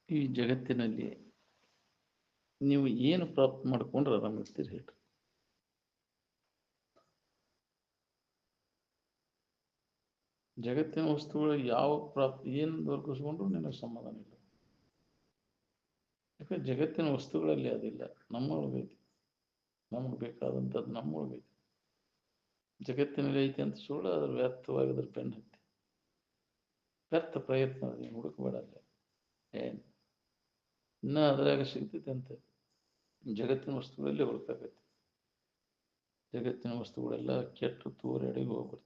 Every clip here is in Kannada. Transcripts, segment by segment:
ಈ ಜಗತ್ತಿನಲ್ಲಿ ನೀವು ಏನು ಪ್ರಾಪ್ತ ಮಾಡ್ಕೊಂಡ್ರೆ ಆರಾಮಿರ್ತೀರಿ ಹೇಳ್ರಿ. ಜಗತ್ತಿನ ವಸ್ತುಗಳು ಯಾವ ಪ್ರಾಪ್ತಿ ಏನು ದೊರಕಿಸ್ಕೊಂಡ್ರು ನಿನಗೆ ಸಮಾಧಾನ ಇಲ್ಲ. ಯಾಕಂದ್ರೆ ಜಗತ್ತಿನ ವಸ್ತುಗಳಲ್ಲಿ ಅದಿಲ್ಲ, ನಮ್ಮೊಳಗೈತಿ. ನಮ್ಗೆ ಬೇಕಾದಂಥದ್ದು ನಮ್ಮೊಳಗೈತಿ. ಜಗತ್ತಿನಲ್ಲಿ ಐತಿ ಅಂತ ಸುಳ್ಳು, ಅದ್ರ ವ್ಯರ್ಥವಾಗಿದ್ರ ಬೆನ್ನು ಹತ್ತಿ ವ್ಯರ್ಥ ಪ್ರಯತ್ನ ನೀವು ಹುಡುಕಬೇಡ. ಏನು ಇನ್ನೂ ಅದ್ರಾಗ ಸಿಗ್ತೈತೆ ಅಂತ ಜಗತ್ತಿನ ವಸ್ತುಗಳಲ್ಲಿ ಹುಡುಕಾಗೈತಿ. ಜಗತ್ತಿನ ವಸ್ತುಗಳೆಲ್ಲ ಕೆಟ್ಟು ತೋರೆಡೆಗೆ ಹೋಗ್ಬಿಡ್ತದೆ.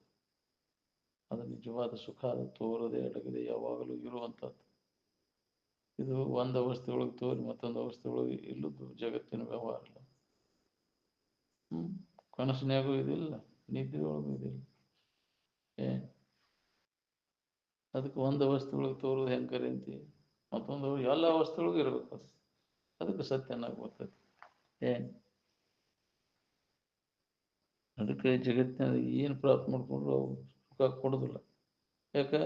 ಅದು ನಿಜವಾದ ಸುಖ, ಅದು ತೋರದೆ ಅಡಗದೆ ಯಾವಾಗಲೂ ಇರುವಂಥದ್ದು. ಇದು ಒಂದು ಅವಸ್ಥೆಯೊಳಗೆ ತೋರಿ ಮತ್ತೊಂದು ಅವಸ್ಥೆಯೊಳಗೆ ಇಲ್ಲದ್ದು ಜಗತ್ತಿನ ವ್ಯವಹಾರ ಇಲ್ಲ. ಕನಸಿನ್ಯಾಗೂ ಇದಿಲ್ಲ, ನಿದ್ದೆಯೊಳಗೂ ಇದಿಲ್ಲ. ಅದಕ್ಕೆ ಒಂದು ಅವಸ್ಥೆಯೊಳಗೆ ತೋರೋದು ಹೆಂಗರಿ ಅಂತಿ, ಮತ್ತೊಂದು ಎಲ್ಲ ಅವಸ್ಥೆಯೊಳಗೂ ಇರಬೇಕು. ಅದು ಅದಕ್ಕೆ ಸತ್ಯ ಅನ್ನಕ್ಕೆ ಬರ್ತದೆ. ಅದಕ್ಕೆ ಜಗತ್ತಿನ ಏನು ಪ್ರಾಪ್ತ ಮಾಡ್ಕೊಂಡ್ರು ಅವು ಸುಖ ಕೊಡೋದಿಲ್ಲ. ಯಾಕೆ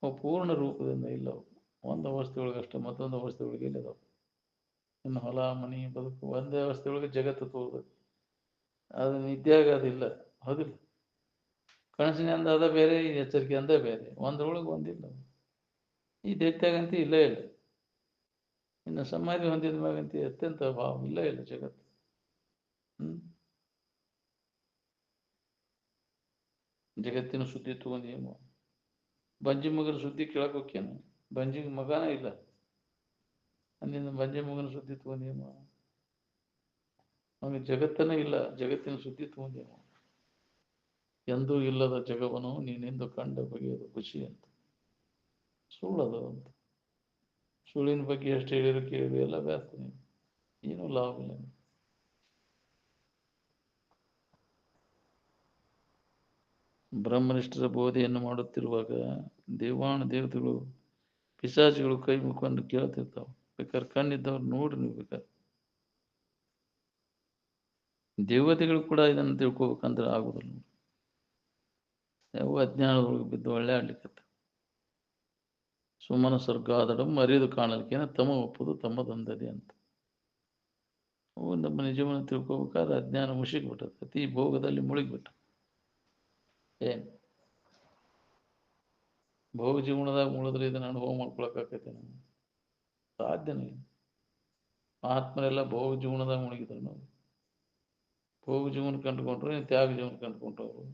ಅವು ಪೂರ್ಣ ರೂಪದಿಂದ ಇಲ್ಲ. ಅವು ಒಂದು ಅವಸ್ಥೆಯೊಳಗೆ ಅಷ್ಟೇ, ಮತ್ತೊಂದು ಅವಸ್ಥೆಯೊಳಗೆ ಇಲ್ಲದವು. ಇನ್ನು ಹೊಲ ಮನಿ ಬದುಕು ಒಂದೇ ಅವಸ್ಥೆಯೊಳಗೆ ಜಗತ್ತು ತೋರ್ಬೇಕು. ಅದು ನಿದ್ಯಾಗ ಅದಿಲ್ಲ, ಹೌದಿಲ್ಲ. ಕನಸಿನಿಂದ ಅದ ಬೇರೆ, ಈ ಎಚ್ಚರಿಕೆ ಅಂದೇ ಬೇರೆ. ಒಂದ್ರೊಳಗೆ ಒಂದಿಲ್ಲ. ಈ ದೈತ್ಯಾಗಂತ ಇಲ್ಲೇ ಇಲ್ಲ. ಇನ್ನು ಸಮಾಧಿ ಹೊಂದಿದ ಮ್ಯಾಗಂತ ಅತ್ಯಂತ ಭಾವ ಇಲ್ಲ ಇಲ್ಲ ಜಗತ್ತು. ಜಗತ್ತಿನ ಸುದ್ದಿ ತಗೊಂಡೇನು, ಬಂಜಿ ಮಗನ ಸುದ್ದಿ ಕೇಳಕ್ ಹೋಗ್ಯೇನು? ಬಂಜಿ ಮಗನ ಇಲ್ಲ, ಅಂದಿನ ಬಂಜಿ ಮಗನ ಸುದ್ದಿ ತಗೊಂಡೇನು? ನಮಗೆ ಜಗತ್ತನೇ ಇಲ್ಲ, ಜಗತ್ತಿನ ಸುದ್ದಿ ತಗೊಂಡೇನು? ಎಂದೂ ಇಲ್ಲದ ಜಗವನು ನೀನೆಂದು ಕಂಡ ಬಗೆಯದು ಖುಷಿ ಅಂತ. ಸುಳ್ಳದು ಅಂತ. ಸುಳ್ಳಿನ ಬಗ್ಗೆ ಎಷ್ಟು ಹೇಳಿದ್ರು ಕೇಳಿದ್ರು ಎಲ್ಲ ವ್ಯರ್ಥ. ಏನೂ ಲಾಭ ಇಲ್ಲ. ಬ್ರಹ್ಮನಿಷ್ಠರ ಬೋಧೆಯನ್ನು ಮಾಡುತ್ತಿರುವಾಗ ದೇವಾನು ದೇವತೆಗಳು ಪಿಶಾಚಿಗಳು ಕೈ ಮುಖಂಡು ಕೇಳ್ತಿರ್ತಾವ. ಬೇಕಾದ್ರೆ ಕಣ್ಣಿದ್ದವ್ರು ನೋಡ್ರಿ. ನೀವು ಬೇಕಾದ್ರೆ ದೇವತೆಗಳು ಕೂಡ ಇದನ್ನು ತಿಳ್ಕೊಬೇಕಂದ್ರೆ ಆಗುದಿಲ್ಲ. ಯಾವ ಅಜ್ಞಾನದೊಳಗೆ ಬಿದ್ದು ಒಳ್ಳೆ ಆಡ್ಲಿಕ್ಕೆ ಸುಮ್ಮನ ಸ್ವರ್ಗಾದಡಂ ಅರಿದು ಕಾಣಲಿಕ್ಕೇನ ತಮ್ಮ ಒಪ್ಪುದು ತಮ್ಮದೊಂದದೆ ಅಂತ. ನಮ್ಮ ನಿಜವನ್ನು ತಿಳ್ಕೊಬೇಕಾದ್ರೆ ಅಜ್ಞಾನ ಮುಸುಗಿಬಿಟ್ಟದ. ಅತಿ ಭೋಗದಲ್ಲಿ ಮುಳುಗಿಬಿಟ್ಟ. ಭೋಗ ಜೀವನದಾಗ ಮುಳಿದ್ರೆ ಇದನ್ನ ಅನುಭವ ಮಾಡ್ಕೊಳಕಾಕೈತೆ ನಾವು? ಸಾಧ್ಯನೇ ಇಲ್ಲ. ಮಹಾತ್ಮರೆಲ್ಲ ಭೋಗ ಜೀವನದಾಗ ಮುಳುಗಿದ್ರು. ನಾವು ಭೋಗ ಜೀವನ ಕಂಡುಕೊಂಡ್ರು, ತ್ಯಾಗ ಜೀವನ ಕಂಡುಕೊಂಡ್ರು.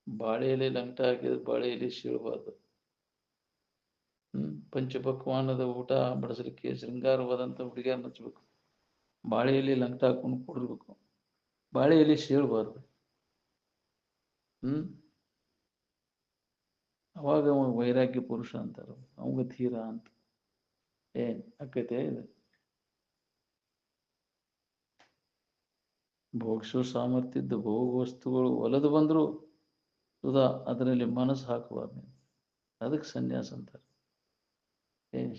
ಬಾಳೆ ಎಲೆ ಲಂಗಟ ಹಾಕಿದ್ರೆ ಬಾಳೆ ಎಲೆ ಸೀಳಬಾರ್ದು. ಪಂಚಪಕ್ವಾನದ ಊಟ ಬಡಿಸಲಿಕ್ಕೆ ಶೃಂಗಾರವಾದಂಥ ಹುಡುಗಿಯರ್ ನಚ್ಚಬೇಕು. ಬಾಳೆ ಎಲೆ ಲಂಗಟ ಹಾಕೊಂಡು ಕೊಡಿರ್ಬೇಕು. ಬಾಳೆ ಎಲೆ ಸೀಳಬಾರ್ದು. ಅವಾಗ ಅವ ವೈರಾಗ್ಯ ಪುರುಷ ಅಂತಾರ, ಅವಂಗ ತೀರ ಅಂತ. ಅಕ್ಕೈತೆ ಇದೆ. ಭೋಗಿಸೋ ಸಾಮರ್ಥ್ಯ ಇದ್ದು ಭೋಗ ವಸ್ತುಗಳು ಒಲದು ಬಂದ್ರು ಸುಧಾ ಅದರಲ್ಲಿ ಮನಸ್ಸು ಹಾಕಬಾರ್ದು. ಅದಕ್ಕೆ ಸನ್ಯಾಸ ಅಂತಾರೆ.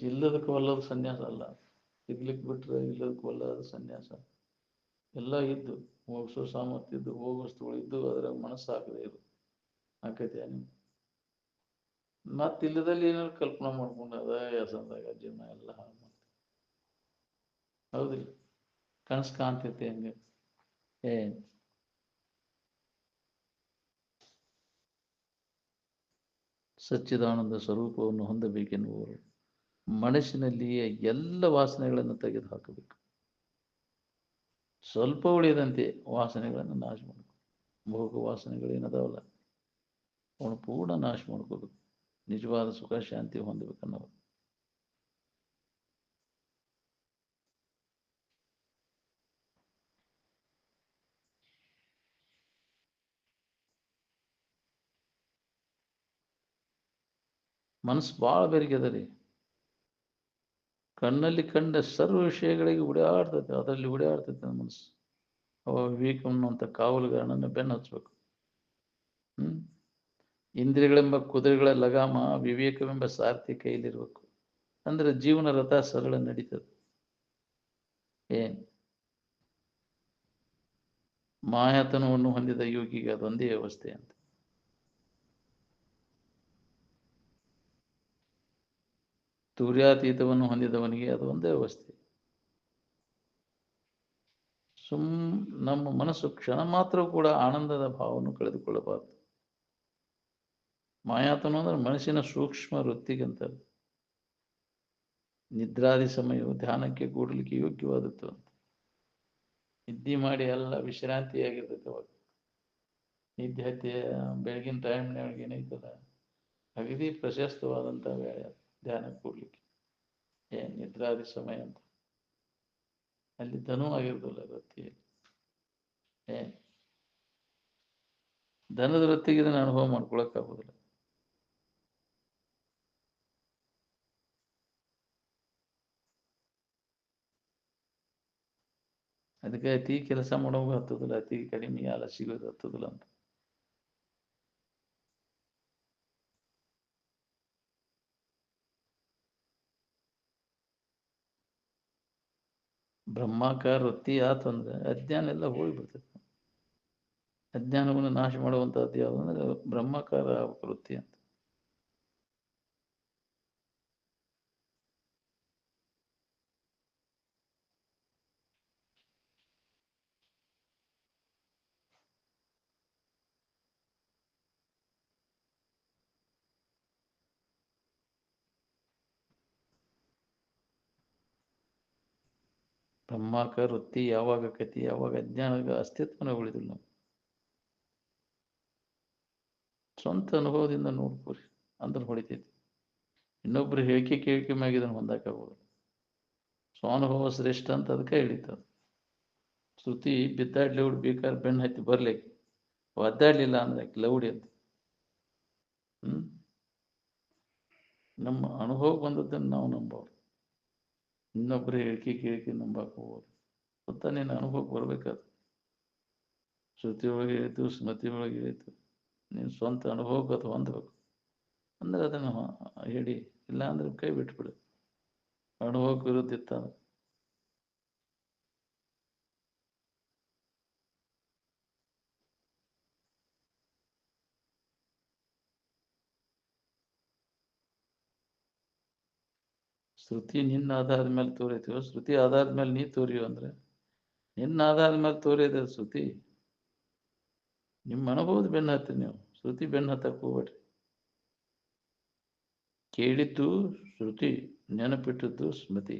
ಇಲ್ಲದಕ್ಕೆ ಒಲ್ಲದ ಸನ್ಯಾಸ ಅಲ್ಲ. ಸಿಗ್ಲಿಕ್ಕೆ ಬಿಟ್ರೆ ಇಲ್ಲದಕ್ಕೆ ಒಲ್ಲದ ಸನ್ಯಾಸ. ಎಲ್ಲ ಇದ್ದು ಭೋಗಿಸೋ ಸಾಮರ್ಥ್ಯ ಇದ್ದು ಭೋಗ ವಸ್ತುಗಳು ಇದ್ದು ಅದ್ರಾಗ ಮನಸ್ಸು ಹಾಕದೇ ಇರು ಆಕೈತೆ. ಮತ್ತೆ ಇಲ್ಲದಲ್ಲಿ ಏನಾದ್ರು ಕಲ್ಪನಾ ಮಾಡ್ಕೊಂಡು ಅದ ಯಸಂದಾಗ ಜೀವನ ಎಲ್ಲ ಹಾಳು ಮಾಡ್ತೀವಿ. ಹೌದಿಲ್ಲ? ಕನಸು ಕಾಣ್ತೈತೆ ಹಂಗೆ. ಸಚ್ಚಿದಾನಂದ ಸ್ವರೂಪವನ್ನು ಹೊಂದಬೇಕೆನ್ನುವರು ಮನಸ್ಸಿನಲ್ಲಿಯೇ ಎಲ್ಲ ವಾಸನೆಗಳನ್ನು ತೆಗೆದು ಹಾಕಬೇಕು. ಸ್ವಲ್ಪ ಉಳಿಯದಂತೆ ವಾಸನೆಗಳನ್ನು ನಾಶ ಮಾಡಬೇಕು. ಭೋಗ ವಾಸನೆಗಳೇನದಾವಲ್ಲ ಅವನು ಪೂರ್ಣ ನಾಶ ಮಾಡ್ಕೋಬೇಕು. ನಿಜವಾದ ಸುಖ ಶಾಂತಿ ಹೊಂದಬೇಕನ್ನೋರು. ಮನಸ್ಸು ಭಾಳ ಬೆರಿಗೆದ ರೀ. ಕಣ್ಣಲ್ಲಿ ಕಂಡ ಸರ್ವ ವಿಷಯಗಳಿಗೆ ಓಡಾಡ್ತೈತೆ, ಅದರಲ್ಲಿ ಓಡಾಡ್ತೈತೆ ನನ್ನ ಮನಸ್ಸು. ಅವ ವಿವೇಕವನ್ನುವಂಥ ಕಾವಲುಗಾರನನ್ನು ಬೆನ್ನು ಹಚ್ಚಬೇಕು. ಇಂದ್ರಿಯಗಳೆಂಬ ಕುದುರೆಗಳ ಲಗಾಮ ವಿವೇಕವೆಂಬ ಸಾರಥಿ ಕೈಲಿರ್ಬೇಕು. ಅಂದ್ರೆ ಜೀವನ ರಥ ಸರಳ ನಡೀತದೆ. ಮಾಯಾತನವನ್ನು ಹೊಂದಿದ ಯೋಗಿಗೆ ಅದೊಂದೇ ವ್ಯವಸ್ಥೆ ಅಂತ. ತುರ್ಯಾತೀತವನ್ನು ಹೊಂದಿದವನಿಗೆ ಅದು ಒಂದೇ ಅವಸ್ಥೆ. ನಮ್ಮ ಮನಸ್ಸು ಕ್ಷಣ ಮಾತ್ರ ಕೂಡ ಆನಂದದ ಭಾವವನ್ನು ಕಳೆದುಕೊಳ್ಳಬಾರದು. ಮಾಯಾತನು ಅಂದ್ರೆ ಮನಸ್ಸಿನ ಸೂಕ್ಷ್ಮ ವೃತ್ತಿಗಂತ. ನಿದ್ರಾದಿ ಸಮಯವು ಧ್ಯಾನಕ್ಕೆ ಕೂಡಲಿಕ್ಕೆ ಯೋಗ್ಯವಾದದ್ದು ಅಂತ. ನಿದ್ದೆ ಮಾಡಿ ಎಲ್ಲ ವಿಶ್ರಾಂತಿಯಾಗಿರ್ತೈತೆ ಅವಾಗ. ನಿದ್ದೆ ಹತ್ತಿ ಬೆಳಗಿನ ಟೈಮ್ನೊಳಗೆ ಏನೈತಲ್ಲ ಅಗದಿ ಪ್ರಶಸ್ತವಾದಂಥ ವೇಳೆ ಧ್ಯಾನಕ್ಕೆ ಕೂಡ್ಲಿಕ್ಕೆ. ನಿದ್ರಾದಿ ಸಮಯ ಅಂತ ಅಲ್ಲಿ ಧನು ಆಗಿರೋದಿಲ್ಲ ವೃತ್ತಿಯಲ್ಲಿ. ಧನದ ವೃತ್ತಿಗೆ ಇದನ್ನು ಅನುಭವ ಮಾಡ್ಕೊಳಕ್ಕಾಗೋದಿಲ್ಲ. ಅದಕ್ಕೆ ಅತಿ ಕೆಲಸ ಮಾಡೋವಾಗ ಹತ್ತದಿಲ್ಲ, ಅತಿ ಕಡಿಮೆ ಆಲ ಸಿಗೋದು ಹತ್ತದಿಲ್ಲ ಅಂತ. ಬ್ರಹ್ಮಾಕಾರ ವೃತ್ತಿ ಆತಂದ್ರೆ ಅಜ್ಞಾನ ಎಲ್ಲ ಹೋಗ್ಬಿಡ್ತದೆ. ಅಜ್ಞಾನವನ್ನು ನಾಶ ಮಾಡುವಂಥದ್ದು ಯಾವುದು ಅಂದ್ರೆ ಬ್ರಹ್ಮಾಕಾರ ವೃತ್ತಿ ಅಂತ. ಬ್ರಹ್ಮಾಕಾರ ವೃತ್ತಿ ಯಾವಾಗ ಕತಿ, ಯಾವಾಗ ಅಜ್ಞಾನದ ಅಸ್ತಿತ್ವನ ಉಳಿದಿಲ್ಲ. ನಾವು ಸ್ವಂತ ಅನುಭವದಿಂದ ನೋಡ್ಕೋರಿ ಅಂದ್ರೆ ಹೊಡಿತೈತಿ. ಇನ್ನೊಬ್ರು ಹೇಳಿಕೆ ಮ್ಯಾಗ ಇದನ್ನು ಹೊಂದಾಕಾಗೋದು. ಸ್ವಾನುಭವ ಶ್ರೇಷ್ಠ ಅಂತ ಅದಕ್ಕೆ ಹಿಡಿತದ. ಶ್ರುತಿ ಬಿದ್ದಾಡ್ಲಿ ಹುಡ್ ಬೇಕಾದ್ರೆ ಬೆನ್ನು ಹತ್ತಿ ಬರ್ಲಿಕ್ಕೆ, ಒದ್ದಾಡ್ಲಿಲ್ಲ ಅಂದ್ರೆ ಲೌಡಿ ಅಂತ. ನಮ್ಮ ಅನುಭವ ಬಂದದ್ದನ್ನು ನಾವು ನಂಬೋದು. ಇನ್ನೊಬ್ಬರು ಹೇಳಿಕೆ ನಂಬಕ್ಕೆ ಹೋಗೋದು. ಗೊತ್ತಾ, ನಿನ್ನ ಅನುಭವಕ್ಕೆ ಬರ್ಬೇಕಾದ್ರೆ ಶ್ರುತಿ ಒಳಗೆ ಹೇಳಿತು, ಸ್ಮೃತಿ ಒಳಗೆ ಹೇಳಿತು, ನೀನು ಸ್ವಂತ ಅನುಭವಕ್ಕೆ ಅದು ಹೊಂದಬೇಕು. ಅಂದ್ರೆ ಅದನ್ನು ಹೇಳಿ, ಇಲ್ಲ ಅಂದ್ರೆ ಕೈ ಬಿಟ್ಬಿಡು. ಅನುಭವಕ್ಕೆ ವಿರುದ್ಧ ಇತ್ತ ಶ್ರುತಿ ನಿನ್ನ ಆಧಾರದ ಮೇಲೆ ತೋರಿತೀವೋ, ಶ್ರುತಿ ಆಧಾರದ ಮೇಲೆ ನೀ ತೋರಿಯೋ ಅಂದ್ರೆ ನಿನ್ನ ಆಧಾರದ ಮೇಲೆ ತೋರಿದ ಶ್ರುತಿ. ನಿಮ್ಮ ಅನುಭವದ ಬೆನ್ನ ಹತ್ತಿ ನೀವು, ಶ್ರುತಿ ಬೆನ್ನ ಹತ್ತಕ್ಕೆ ಹೋಗ್ಬೇಡ್ರಿ. ಕೇಳಿದ್ದು ಶ್ರುತಿ, ನೆನಪಿಟ್ಟದ್ದು ಸ್ಮೃತಿ.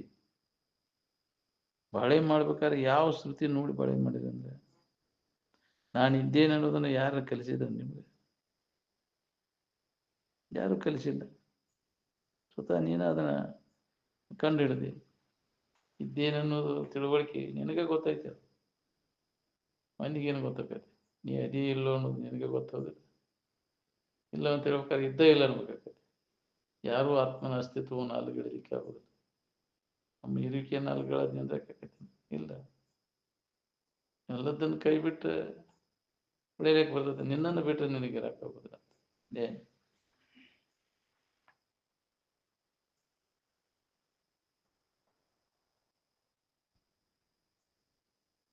ಬಾಳೆ ಮಾಡ್ಬೇಕಾದ್ರೆ ಯಾವ ಶ್ರುತಿ ನೋಡಿ ಬಾಳೆ ಮಾಡಿದೆ ಅಂದ್ರೆ, ನಾನು ಇದ್ದೇನೆ ಅನ್ನೋದನ್ನು ಯಾರು ಕಲಿಸಿದ ನಿಮ್ಗೆ? ಯಾರು ಕಲಿಸಿಲ್ಲ. ಸ್ವತಃ ನೀನು ಅದನ್ನ ಕಂಡು ಹಿಡಿದಿ. ಇದ್ದೇನನ್ನೋದು ತಿಳುವಳಿಕೆ ನಿನಗೆ ಗೊತ್ತೈತೆ. ಮಂದಿಗೇನು ಗೊತ್ತಾಗತ್ತೆ? ನೀ ಅದೇ ಇಲ್ಲೋ ಅನ್ನೋದು ನಿನಗೆ ಗೊತ್ತಾಗೋದಿಲ್ಲ. ಇಲ್ಲ ಅಂತ ಹೇಳ್ಬೇಕಾದ್ರೆ ಇದ್ದೇ ಇಲ್ಲ ಅನ್ಬೇಕಾಗತ್ತೆ. ಯಾರೂ ಆತ್ಮನ ಅಸ್ತಿತ್ವವನ್ನು ಅಲುಗಿಡಲಿಕ್ಕೆ ಆಗೋದಿಲ್ಲ. ನಮ್ಮ ಇರುವಿಕೆಯನ್ನು ಅಲುಗಳದ್ ನಿಂದಾಕೈತಿ? ಇಲ್ಲ. ಎಲ್ಲದನ್ನು ಕೈ ಬಿಟ್ಟರೆ ಉಳಿಯಲಿಕ್ಕೆ ಬರ್ತದೆ. ನಿನ್ನನ್ನು ಬಿಟ್ಟರೆ ನಿನಗೆ ಇರಕ್ಕಾಗೋದಿಲ್ಲ.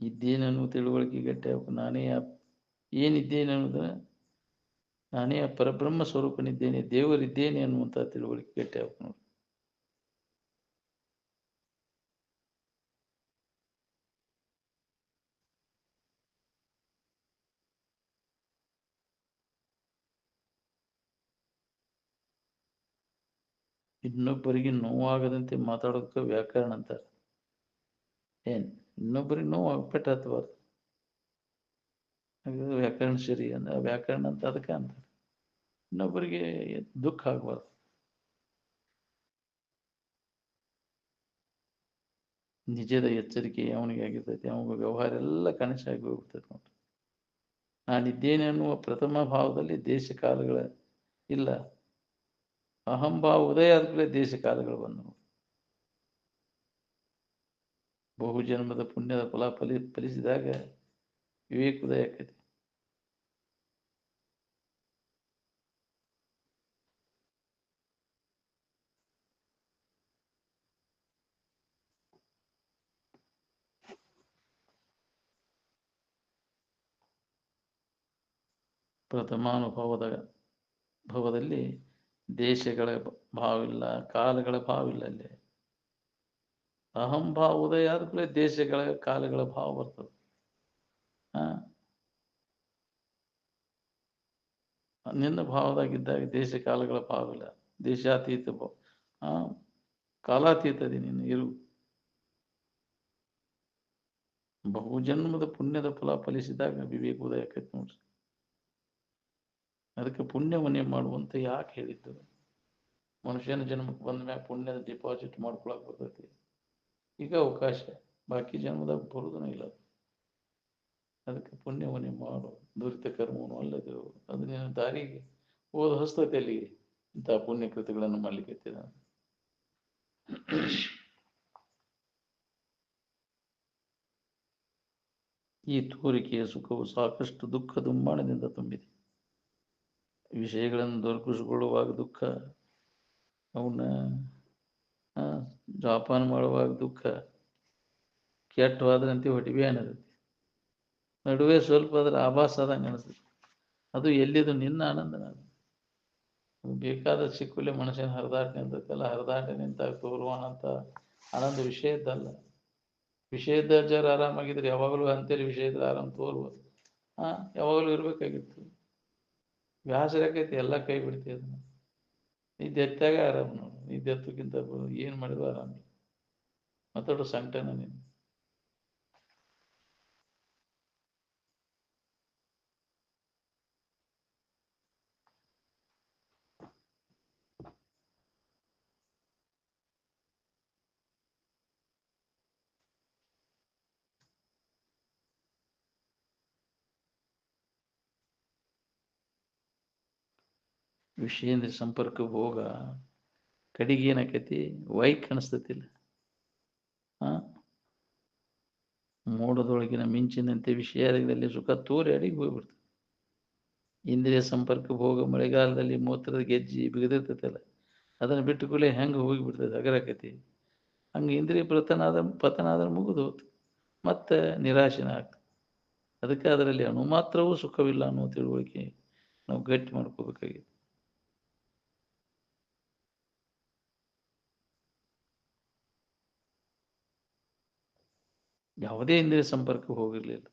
ಇದ್ದೇನನ್ನು ತಿಳುವಳಿಕೆ ಗಟ್ಟಿ ಆಗ್ಬೇಕು. ನಾನೇ ಏನಿದ್ದೇನೆ ಅನ್ನೋದನ್ನ, ನಾನೇ ಪರಬ್ರಹ್ಮ ಸ್ವರೂಪನಿದ್ದೇನೆ, ದೇವರಿದ್ದೇನೆ ಅನ್ನುವಂಥ ತಿಳುವಳಿಕೆ ಗಟ್ಟಿ ಆಗ್ಬೇಕು ನೋಡಿ. ಇನ್ನೊಬ್ಬರಿಗೆ ನೋವಾಗದಂತೆ ಮಾತಾಡೋದಕ್ಕೆ ವ್ಯಾಕರಣ ಅಂತಾರೆ. ಇನ್ನೊಬ್ಬರಿಗೆ ನೋವು ಪೆಟ್ಟು ಹತ್ತಬಾರ್ದು. ವ್ಯಾಕರಣ ಸರಿ ಅಂದ್ರೆ ವ್ಯಾಕರಣ ಅಂತ ಅದಕ್ಕೆ ಅಂತಾರೆ. ಇನ್ನೊಬ್ಬರಿಗೆ ದುಃಖ ಆಗಬಾರ್ದು. ನಿಜದ ಎಚ್ಚರಿಕೆ ಅವನಿಗೆ ಆಗಿರ್ತೈತಿ. ಅವನಿಗೆ ವ್ಯವಹಾರ ಎಲ್ಲ ಕನಸಾಗಿ ಆಗಿ ಹೋಗ್ಬಿಡ್ತೈತೆ ನೋಡ್ರಿ. ನಾನಿದ್ದೇನೆ ಅನ್ನುವ ಪ್ರಥಮ ಭಾವದಲ್ಲಿ ದೇಶ ಕಾಲಗಳ ಇಲ್ಲ. ಅಹಂಭಾವ ಉದಯ ಆದ್ಮೇಲೆ ದೇಶ ಕಾಲಗಳು ಬಂದವು. ಬಹುಜನ್ಮದ ಪುಣ್ಯದ ಫಲ ಫಲಿಸಿದಾಗ ವಿವೇಕ ಉದಯ ಆಕೈತಿ. ಪ್ರಥಮಾನುಭವದ ಭವದಲ್ಲಿ ದೇಶಗಳ ಭಾವಿಲ್ಲ, ಕಾಲಗಳ ಭಾವಿಲ್ಲ ಅಲ್ಲಿ. ಅಹಂಭಾವ ಉದಯ ಆದ ಕೂಡಲೇ ದೇಶಗಳ ಕಾಲಗಳ ಭಾವ ಬರ್ತದೆ. ನಿನ್ನ ಭಾವದಾಗಿದ್ದಾಗ ದೇಶ ಕಾಲಗಳ ಭಾವಿಲ್ಲ. ದೇಶಾತೀತ ಕಾಲಾತೀತದಿ ನೀನು ಇರು. ಬಹುಜನ್ಮದ ಪುಣ್ಯದ ಫಲ ಫಲಿಸಿದಾಗ ವಿವೇಕ ಉದಯ ಆಕೈತಿ ನೋಡ್ರಿ. ಅದಕ್ಕೆ ಪುಣ್ಯವನ್ನೇ ಮಾಡುವಂತ ಯಾಕೆ ಹೇಳಿದ್ದು? ಮನುಷ್ಯನ ಜನ್ಮಕ್ಕೆ ಬಂದ ಮ್ಯಾಗ ಪುಣ್ಯದ ಡಿಪಾಸಿಟ್ ಮಾಡ್ಕೊಳಕ್ ಬರ್ತೈತಿ. ಈಗ ಅವಕಾಶ, ಬಾಕಿ ಜನ್ಮದಾಗ ಬರುದನ ಇಲ್ಲ. ಅದಕ್ಕೆ ಪುಣ್ಯವನ್ನೇ ಮಾಡು, ದುರಿತ ಕರ್ಮವನ್ನು ಅಲ್ಲದು. ಅದು ನಿನ್ನ ದಾರಿಗೆ ಓದ ಹಸ್ತೈತೆ ಅಲ್ಲಿಗೆ ಇಂತಹ ಪುಣ್ಯ ಕೃತಿಗಳನ್ನು ಮಾಡ್ಲಿಕ್ಕೆ. ಈ ತೋರಿಕೆಯ ಸುಖವು ಸಾಕಷ್ಟು ದುಃಖ ದುಮ್ಮಾನದಿಂದ ತುಂಬಿದೆ. ವಿಷಯಗಳನ್ನು ದೊರಕಿಸಿಕೊಳ್ಳುವಾಗ ದುಃಖ, ಅವನ್ನ ಜೋಪಾನ ಮಾಡುವಾಗ ದುಃಖ, ಕೆಟ್ಟವಾದ್ರಂತೆ ಹೊಟಿವೆ ಅನ್ನತೈತಿ. ನಡುವೆ ಸ್ವಲ್ಪ ಅದರ ಆಭಾಸ ಆದಂಗೆ ಅನಿಸ್ತೈತಿ. ಅದು ಎಲ್ಲಿದು ನಿನ್ನ ಆನಂದನ. ಬೇಕಾದ ಸಿಕ್ಕುಲೆ ಮನುಷ್ಯನ ಹರಿದಾಟ ನಿಂತೈತಲ್ಲ, ಹರಿದಾಟ ನಿಂತಾಗ ತೋರುವಾನಂತ ಆನಂದ ವಿಷಯದ್ದಲ್ಲ. ವಿಷಯದ ಜರ ಆರಾಮಾಗಿದ್ರೆ ಯಾವಾಗಲೂ ಅಂತೇಳಿ ವಿಷಯದ ಆರಾಮ್ ತೋರ್ಬೋದು. ಯಾವಾಗಲೂ ಇರ್ಬೇಕಾಗಿತ್ತು. ವ್ಯಾಸರಾಕೈತಿ, ಎಲ್ಲ ಕೈ ಬಿಡ್ತಿ. ಅದನ್ನ ನಿದ್ದೆತ್ತಾಗ ಆರಾಮ್ ನೋಡು. ನಿದ್ದೆತ್ತಕ್ಕಿಂತ ಏನ್ ಮಾಡಿದ್ರು ಆರಾಮ. ಮಾತಾಡೋ ಸಂಕಟನ ನೀನು. ವಿಷಯೇಂದ್ರ ಸಂಪರ್ಕ ಹೋಗ ಕಡಿಗೆ ಏನಾಕೈತಿ, ವೈಕ್ ಅನಿಸ್ತತಿಲ್ಲ. ಮೋಡದೊಳಗಿನ ಮಿಂಚಿನಂತೆ ವಿಷಯದಲ್ಲಿ ಸುಖ ತೋರಿ ಅಡಿಗೆ ಹೋಗ್ಬಿಡ್ತದೆ. ಇಂದ್ರಿಯ ಸಂಪರ್ಕ ಹೋಗ ಮಳೆಗಾಲದಲ್ಲಿ ಮೂತ್ರದ ಗೆಜ್ಜಿ ಬಿಗದಿರ್ತೈತಲ್ಲ, ಅದನ್ನು ಬಿಟ್ಟು ಕೂಡಲೇ ಹೆಂಗೆ ಹೋಗಿಬಿಡ್ತದೆ, ಅಗರಾಕತಿ. ಹಂಗೆ ಇಂದ್ರಿಯ ಪತನ ಆದ್ರೆ ಮುಗಿದು ಹೋತು, ಮತ್ತೆ ನಿರಾಶನ ಆಗ್ತದೆ. ಅದಕ್ಕೆ ಅದರಲ್ಲಿ ಅಣು ಮಾತ್ರವೂ ಸುಖವಿಲ್ಲ ಅನ್ನೋ ತಿಳುವಳಿಕೆ ನಾವು ಗಟ್ಟಿ ಮಾಡ್ಕೋಬೇಕಾಗಿದೆ. ಯಾವುದೇ ಇಂದ್ರಿಯ ಸಂಪರ್ಕ ಹೋಗಿರ್ಲಿಲ್ಲ,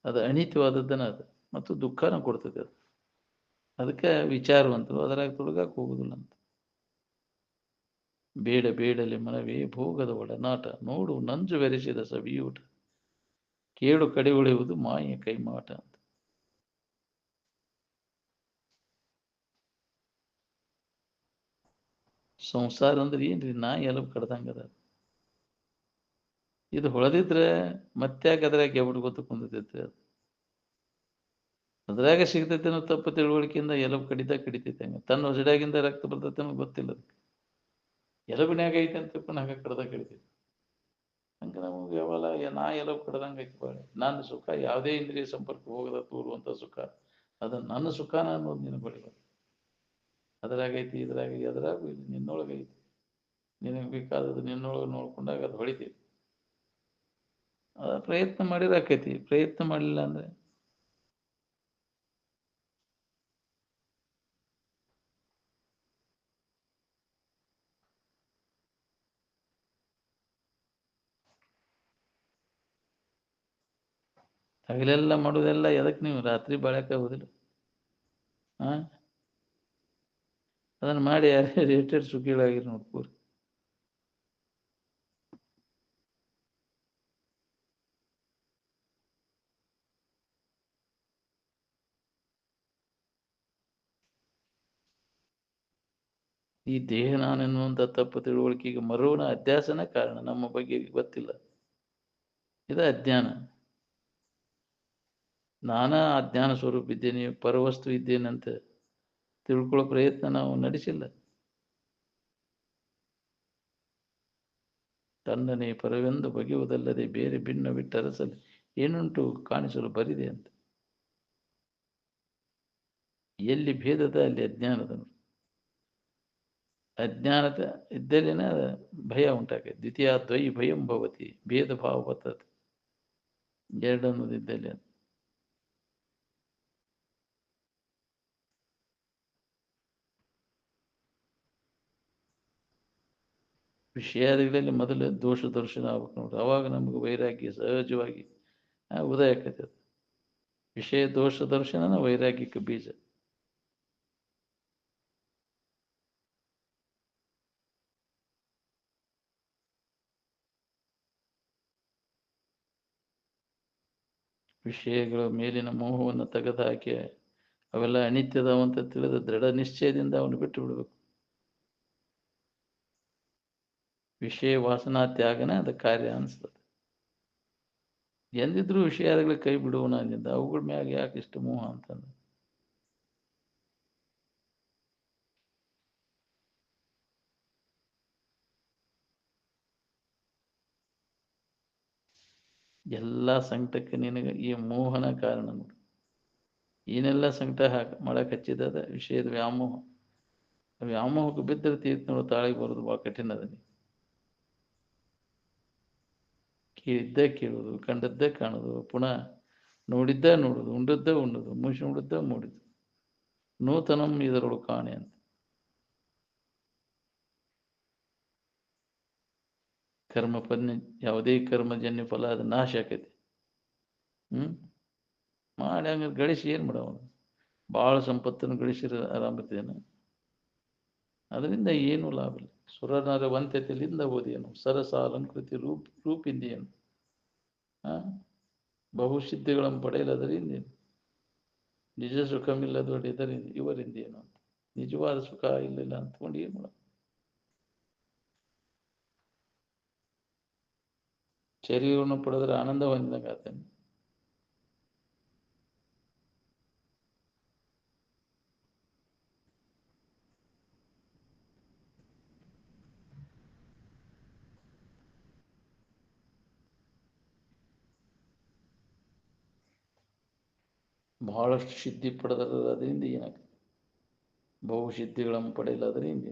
ಅದು ಅನಿತ್ಯವಾದದ್ದನ ಅದು, ಮತ್ತು ದುಃಖನ ಕೊಡ್ತದೆ ಅದು. ಅದಕ್ಕೆ ವಿಚಾರವಂತರು ಅದರಾಗ ತೊಡಗಕ್ಕೆ ಹೋಗುದಿಲ್ಲ ಅಂತ. ಬೇಡ ಬೇಡಲೆ ಮನವೇ ಭೋಗದ ಒಡನಾಟ, ನೋಡು ನಂಜು ಬೆರೆಸಿದ ಸವಿಯೂಟ, ಕೇಳು ಕಡೆ ಉಳಿಯುವುದು ಮಾಯ ಕೈಮಾಟ ಅಂತ. ಸಂಸಾರ ಅಂದ್ರೆ ಏನ್ರಿ? ನಾ ಎಲಬ್ ಕಡ್ದಂಗದ. ಇದು ಹೊಳೆದಿದ್ರೆ ಮತ್ತ್ಯಾಕೆ ಅದ್ರಾಗ ಎಬಡ್ ಗೊತ್ತು ಕುಂದತೈತೆ. ಅದು ಅದ್ರಾಗ ಸಿಗ್ತೈತೆ ಅನ್ನೋ ತಪ್ಪು ತಿಳುವಳಿಕೆಯಿಂದ ಎಲಬ್ ಕಡಿತೈತೆ. ಹಂಗ ತನ್ನ ಹೊಸಡಾಗಿಂದ ರಕ್ತ ಬರ್ತೈತೆ ಅನ್ನೋ ಗೊತ್ತಿಲ್ಲ. ಅದಕ್ಕೆ ಎಲಬಿನ್ಯಾಗ ಐತೆ ಅಂತ ತಿಳ್ಕೊಂಡು ಹಂಗ ಕಡ್ದ ಕಡಿತೈತಿ. ಹಂಗ ನಮಗೆ ಯಾವಲ್ಲ ನಾ ಎಲಬ್ ಕಡ್ದಂಗ ಐತಿ ಬಾಳೆ. ನನ್ನ ಸುಖ ಯಾವುದೇ ಇಂದ್ರಿಯ ಸಂಪರ್ಕ ಹೋಗದ ತೋರುವಂತ ಸುಖ, ಅದು ನನ್ನ ಸುಖನ ಅನ್ನೋದು ನಿನಗೆ ಬೆಳಿಬಾರ್ದು. ಅದ್ರಾಗೈತಿ ಇದ್ರಾಗೈತಿ ಅದ್ರಾಗೂ ಇಲ್ಲ, ನಿನ್ನೊಳಗೈತಿ. ನಿನಗೆ ಬೇಕಾದದ್ದು ನಿನ್ನೊಳಗೆ ನೋಡ್ಕೊಂಡಾಗ ಅದು ಹೊಳಿತೈತಿ. ಪ್ರಯತ್ನ ಮಾಡಿದ್ರೆ ಆಕೈತಿ, ಪ್ರಯತ್ನ ಮಾಡಲಿಲ್ಲ ಅಂದ್ರೆ ಹಗಲೆಲ್ಲ ಮಾಡೋದೆಲ್ಲ ಎದಕ್ಕೆ? ನೀವು ರಾತ್ರಿ ಬಾಳಕ್ಕೆ ಆಗೋದಿಲ್ಲ. ಅದನ್ನು ಮಾಡಿ ಯಾರೇ ರೇಟೆಡ್ ಸುಖಿಗಳಾಗಿರಿ ನೋಡ್ಕೋರಿ. ಈ ದೇಹ ನಾನೆನ್ನುವಂಥ ತಪ್ಪು ತಿಳುವಳಿಕೆಗೆ ಮರುವನ ಅಧ್ಯಾಸನ ಕಾರಣ. ನಮ್ಮ ಬಗ್ಗೆ ಗೊತ್ತಿಲ್ಲ, ಇದು ಅಜ್ಞಾನ. ನಾನಾ ಅಜ್ಞಾನ ಸ್ವರೂಪ ಇದ್ದೇನೆ, ಪರವಸ್ತು ಇದ್ದೇನಂತ ತಿಳ್ಕೊಳ್ಳೋ ಪ್ರಯತ್ನ ನಾವು ನಡೆಸಿಲ್ಲ. ತನ್ನನೇ ಪರವೆಂದು ಬಗೆಯುವುದಲ್ಲದೆ ಬೇರೆ ಭಿನ್ನ ಬಿಟ್ಟರಸಲು ಏನುಂಟು ಕಾಣಿಸಲು ಬರಿದೆ ಅಂತ. ಎಲ್ಲಿ ಭೇದದ ಅಲ್ಲಿ ಅಜ್ಞಾನದ. ಅಜ್ಞಾನದ ಇದ್ದಲ್ಲಿನ ಭಯ ಉಂಟಾಗೈತೆ. ದ್ವಿತೀಯ ದ್ವೈ ಭಯಂ ಭವತಿ, ಭೇದ ಭಾವ ಬರ್ತದೆ ಎರಡನ್ನೋದಿದ್ದಲ್ಲಿ. ಅದು ವಿಷಯಾದಿಗಳಲ್ಲಿ ಮೊದಲು ದೋಷ ದರ್ಶನ ಆಗ್ಬೇಕು ನೋಡ್ರಿ, ಅವಾಗ ನಮಗೆ ವೈರಾಗ್ಯ ಸಹಜವಾಗಿ ಉದಯ ಆಕೈತೆ. ವಿಷಯ ದೋಷ ದರ್ಶನನ ವೈರಾಗ್ಯಕ್ಕೆ ಬೀಜ. ವಿಷಯಗಳ ಮೇಲಿನ ಮೋಹವನ್ನು ತೆಗೆದುಹಾಕಿ ಅವೆಲ್ಲ ಅನಿತ್ಯದವಂತ ತಿಳಿದ ದೃಢ ನಿಶ್ಚಯದಿಂದ ಅವನು ಬಿಟ್ಟು ಬಿಡಬೇಕು. ವಿಷಯ ವಾಸನಾ ತ್ಯಾಗನೇ ಅದ ಕಾರ್ಯ ಅನಿಸ್ತದೆ. ಎಂದಿದ್ರೂ ವಿಷಯಗಳ ಕೈ ಬಿಡುವನ ಅಂದಿಂದ ಅವುಗಳ ಮ್ಯಾಗ ಯಾಕೆ ಇಷ್ಟು ಮೋಹ ಅಂತಂದ್ರೆ ಎಲ್ಲ ಸಂಕಟಕ್ಕೆ ನಿನಗೆ ಈ ಮೋಹನ ಕಾರಣ ನೋಡಿ. ಏನೆಲ್ಲ ಸಂಕಟ ಮಾಡಕ್ಕೆ ಹಚ್ಚಿದ ವಿಷಯದ ವ್ಯಾಮೋಹ. ವ್ಯಾಮೋಹಕ್ಕೆ ಬಿದ್ದರೆ ತೀರ್ಥ ತಾಳಿಗೆ ಬರೋದು ಭಾಳ ಕಠಿಣ ಅದ. ಕೇಳಿದ್ದೇ ಕೇಳೋದು, ಕಂಡದ್ದೇ ಕಾಣೋದು, ಪುನಃ ನೋಡಿದ್ದೇ ನೋಡೋದು, ಉಂಡದ್ದೇ ಉಣ್ಣೋದು, ಮುಗಿಸಿ ನೋಡಿದ್ದೇ ಮೂಡಿದ್ದು, ನೂತನಂ ಇದರೊಳು ಕಾಣೆ ಅಂತ. ಕರ್ಮಪನ್ಯ ಯಾವುದೇ ಕರ್ಮಜನ್ಯ ಫಲ ಅದು ನಾಶ ಆಕೈತಿ. ಮಾಡಿ ಹಂಗಾರೆ ಗಳಿಸಿ ಏನು ಮಾಡವನು? ಭಾಳ ಸಂಪತ್ತನ್ನು ಗಳಿಸಿರ ಆರಾಮತ್ತೇನು? ಅದರಿಂದ ಏನೂ ಲಾಭ ಇಲ್ಲ. ಸುರನರ ವಂತ್ಯತೆಯಿಂದ ಓದಿಯನು ಸರಸಾಲಂಕೃತಿ ರೂಪಿಂದಿಯನು. ಬಹುಸಿದ್ಧಿಗಳನ್ನು ಪಡೆಯಲದರಿಂದೇನು? ನಿಜ ಸುಖಮಿಲ್ಲದೊಡ್ಡ ಇವರಿಂದೇನು ಅಂತ. ನಿಜವಾದ ಸುಖ ಇಲ್ಲಿಲ್ಲ ಅಂದ್ಕೊಂಡು ಏನು ಮಾಡ? ಶರೀರವನ್ನು ಪಡೆದ್ರೆ ಆನಂದ ಹೊಂದಿದಂಗೆ ಆತೇನೆ. ಬಹಳಷ್ಟು ಸಿದ್ಧಿ ಪಡೆದರಿಂದ ಏನಾಗ್ತದೆ? ಬಹುಸಿದ್ಧಿಗಳನ್ನು ಪಡೆಯಲಾದ್ರಿಂದ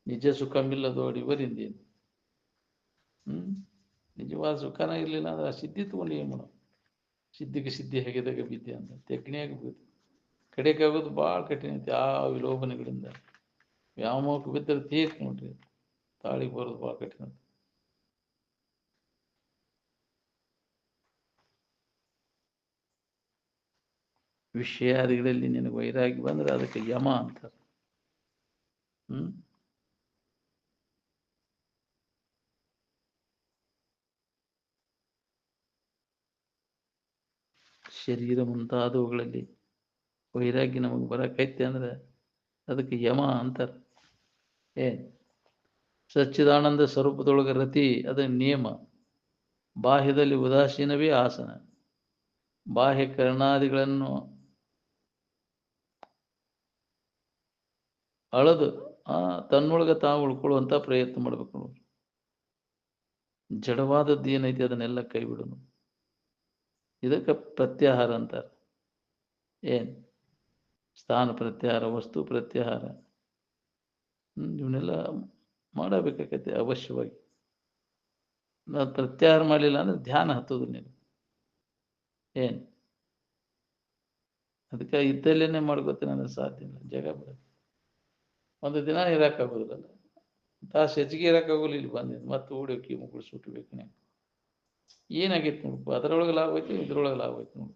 ನಿಜ ಸುಖಮಿಲ್ಲದೋಡಿ ಇವರಿಂದೇನು? ನಿಜವಾದ ಸುಖನ ಇರಲಿಲ್ಲ ಅಂದ್ರೆ ಆ ಸಿದ್ಧಿ ತಗೊಂಡು ಏನು ಮಾಡೋ? ಸಿದ್ಧಿಗೆ ಸಿದ್ಧಿ ಹೇಗಿದಾಗ ಬಿದ್ದೆ ಅಂತ ತೆಗ್ನಿಯಾಗಿ ಬಿದ್ದು ಕಡೆಗಾಗೋದು ಭಾಳ ಕಠಿಣ ಐತಿ. ಆ ವಿಲೋಭನೆಗಳಿಂದ ವ್ಯಾಮೋಹಕ್ಕೆ ಬಿದ್ದರೆ ತೀರ್ಥ ನೋಡ್ರಿ, ತಾಳಿಗೆ ಬರೋದು ಭಾಳ ಕಠಿಣ. ವಿಷಯಾದಿಗಳಲ್ಲಿ ನಿನಗೆ ವೈರಾಗ್ಯ ಬಂದ್ರೆ ಅದಕ್ಕೆ ಯಮ ಅಂತಾರೆ. ಶರೀರ ಮುಂತಾದವುಗಳಲ್ಲಿ ವೈರಾಗ್ಯ ನಮಗೆ ಬರಕೈತೆ ಅಂದ್ರೆ ಅದಕ್ಕೆ ಯಮ ಅಂತಾರೆ. ಸಚ್ಚಿದಾನಂದ ಸ್ವರೂಪದೊಳಗೆ ರತಿ ಅದ ನಿಯಮ. ಬಾಹ್ಯದಲ್ಲಿ ಉದಾಸೀನವೇ ಆಸನ. ಬಾಹ್ಯ ಕರ್ಣಾದಿಗಳನ್ನು ಅಳದು ತನ್ನೊಳಗೆ ತಾವು ಉಳ್ಕೊಳ್ಳುವಂತ ಪ್ರಯತ್ನ ಮಾಡ್ಬೇಕು ನೋಡಿ. ಜಡವಾದದ್ದು ಏನೈತಿ ಅದನ್ನೆಲ್ಲ ಕೈ ಬಿಡೋನು. ಇದಕ್ಕೆ ಪ್ರತ್ಯಾಹಾರ ಅಂತಾರೆ. ಸ್ಥಾನ ಪ್ರತ್ಯಾಹಾರ, ವಸ್ತು ಪ್ರತ್ಯಾಹಾರ, ಇವನ್ನೆಲ್ಲ ಮಾಡಬೇಕಾಗತ್ತೆ ಅವಶ್ಯವಾಗಿ. ನಾವು ಪ್ರತ್ಯಾಹಾರ ಮಾಡಲಿಲ್ಲ ಅಂದ್ರೆ ಧ್ಯಾನ ಹತ್ತೋದು ನೀನು. ಅದಕ್ಕೆ ಇದ್ದಲ್ಲೇನೆ ಮಾಡ್ಕೋತೀನಿ ಅಂದ್ರೆ ಸಾಧ್ಯ ಇಲ್ಲ. ಜಗ ಬಿಡ ಒಂದು ದಿನ ಇರೋಕ್ಕಾಗೋದಿಲ್ಲ, ತಾಸು ಹೆಚ್ಚಿಗೆ ಇರೋಕ್ಕಾಗೋಲ್ಲ. ಇಲ್ಲಿ ಬಂದಿದ್ದು ಮತ್ತೆ ಓಡೋಕಿ ಮುಗುಳು ಸುಟ್ಟಬೇಕು. ಏನಾಗೈತಿ ನೋಡ್ಕು, ಅದರೊಳಗೆ ಲಾಭ ಐತಿ, ಇದ್ರೊಳಗೆ ಲಾಭ ಐತಿ ನೋಡು.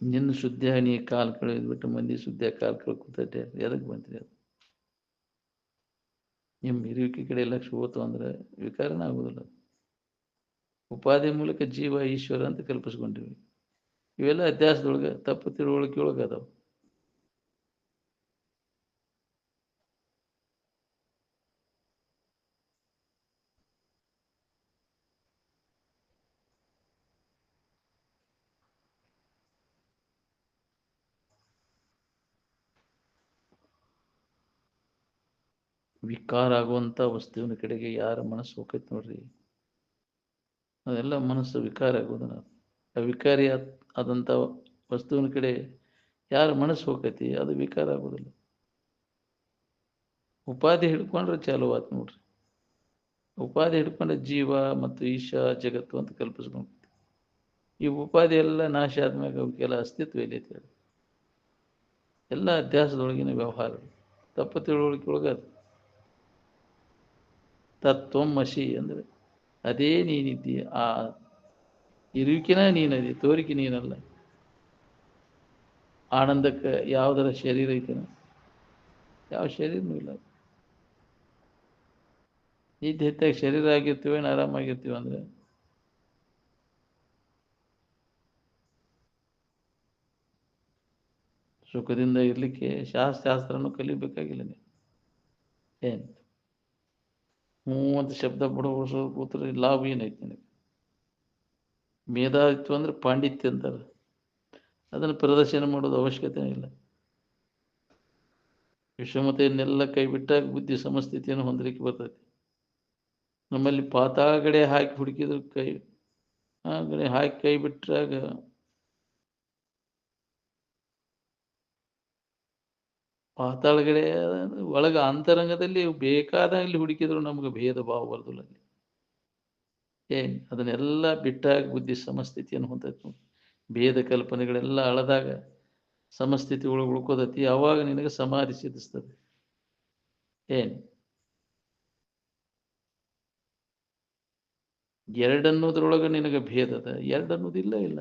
ನಿನ್ನ ಶುದ್ಧ ನೀ ಕಾಲು ಕಳೆದ್ಬಿಟ್ಟು ಮಂದಿ ಶುದ್ಧ ಕಾಲು ಕಳ್ಕೊತೈತೆ. ಎದಕ್ಕೆ ಬಂತ್ರಿ ಅದು? ನಿಮ್ಮ ಇರುವಿಕೆ ಕಡೆ ಲಕ್ಷ ಹೋತು ಅಂದ್ರೆ ವಿಕಾರನ ಆಗೋದಿಲ್ಲ. ಉಪಾಧಿ ಮೂಲಕ ಜೀವ ಈಶ್ವರ ಅಂತ ಕಲ್ಪಿಸ್ಕೊಂಡಿವಿ. ಇವೆಲ್ಲ ಅಧ್ಯಾಸದೊಳಗೆ ತಪ್ಪು ತಿಳುವಳಿಕೆ ಒಳಗೆ ಅದಾವ. ವಿಕಾರ ಆಗುವಂಥ ವಸ್ತುವಿನ ಕಡೆಗೆ ಯಾರ ಮನಸ್ಸು ಹೋಗೈತೆ ನೋಡ್ರಿ, ಅದೆಲ್ಲ ಮನಸ್ಸು ವಿಕಾರ ಆಗೋದನ್ನ. ಅವಿಕಾರಿ ಆದಂಥ ವಸ್ತುವಿನ ಕಡೆ ಯಾರ ಮನಸ್ಸು ಹೋಗೈತಿ ಅದು ವಿಕಾರ ಆಗೋದಿಲ್ಲ. ಉಪಾಧಿ ಹಿಡ್ಕೊಂಡ್ರೆ ಚಾಲು ಆತು ನೋಡ್ರಿ. ಉಪಾಧಿ ಹಿಡ್ಕೊಂಡ ಜೀವ ಮತ್ತು ಈಶಾ ಜಗತ್ತು ಅಂತ ಕಲ್ಪಿಸ್ಕೊಂಡು ಈ ಉಪಾಧಿ ಎಲ್ಲ ನಾಶ ಆದ್ಮ್ಯಾಗ ಅವಕ್ಕೆಲ್ಲ ಅಸ್ತಿತ್ವ ಎಲ್ಲೈತಿ ಹೇಳಿ. ಎಲ್ಲ ಅಧ್ಯಾಸದೊಳಗಿನ ವ್ಯವಹಾರ ತಪ್ಪು ತಿಳುವಳಿಕೆ ಒಳಗೆ ಅದು ತತ್ವಮಸಿ ಅಂದರೆ ಅದೇ ನೀನಿದ್ದಿ. ಆ ಇರುವಿಕೆನ ನೀನದಿ, ತೋರಿಕೆ ನೀನಲ್ಲ. ಆನಂದಕ್ಕೆ ಯಾವುದರ ಶರೀರ ಐತೇನ? ಯಾವ ಶರೀರನೂ ಇಲ್ಲ. ನಿದ್ದೆ ಹೆಚ್ಚಾಗಿ ಶರೀರ ಆಗಿರ್ತೀವೇನು ಆರಾಮಾಗಿರ್ತೀವಿ ಅಂದರೆ ಸುಖದಿಂದ ಇರಲಿಕ್ಕೆ ಶಾಸ್ತ್ರನೂ ಕಲಿಬೇಕಾಗಿಲ್ಲ ನೀವು. ಏನು ಹ್ಞೂ ಅಂತ ಶಬ್ದ ಬಡವಡಿಸೋದು ಕೂತ್ರೆ ಲಾಭ ಏನೈತಿ ನಿನಗೆ? ಮೇಧಾವಿತ್ವ ಅಂದ್ರೆ ಪಾಂಡಿತ್ಯ ಅಂತಾರೆ. ಅದನ್ನು ಪ್ರದರ್ಶನ ಮಾಡೋದು ಅವಶ್ಯಕತೆ ಇಲ್ಲ. ವಿಷಮತೆಯನ್ನೆಲ್ಲ ಕೈ ಬಿಟ್ಟಾಗ ಬುದ್ಧಿ ಸಮಸ್ಥಿತಿಯನ್ನು ಹೊಂದಲಿಕ್ಕೆ ಬರ್ತೈತಿ. ನಮ್ಮಲ್ಲಿ ಪಾತಾಳ ಗಡೆ ಹಾಕಿ ಹುಡುಕಿದ್ರು ಕೈ ಆ ಗಡೆ ಹಾಕಿ ಕೈ ಬಿಟ್ಟಾಗ ಪಾತಾಳಗಡೆ ಒಳಗ ಅಂತರಂಗದಲ್ಲಿ ಬೇಕಾದಲ್ಲಿ ಹುಡುಕಿದ್ರು ನಮ್ಗೆ ಭೇದ ಭಾವ ಬರೋದಿಲ್ಲ ಅಲ್ಲಿ. ಅದನ್ನೆಲ್ಲ ಬಿಟ್ಟಾಗ ಬುದ್ಧಿ ಸಮಸ್ಥಿತಿಯನ್ನು ಹೊಂದೈತಿ ನೋಡಿ. ಭೇದ ಕಲ್ಪನೆಗಳೆಲ್ಲ ಅಳದಾಗ ಸಮಸ್ಥಿತಿ ಒಳಗೆ ಉಳ್ಕೋದತಿ. ಅವಾಗ ನಿನಗೆ ಸಮಾಧಿ ಸಿದ್ಧಿಸ್ತದೆ. ಎರಡನ್ನೋದ್ರೊಳಗೆ ನಿನಗೆ ಭೇದ ಅದ, ಎರಡನ್ನೋದು ಇಲ್ಲ ಇಲ್ಲ.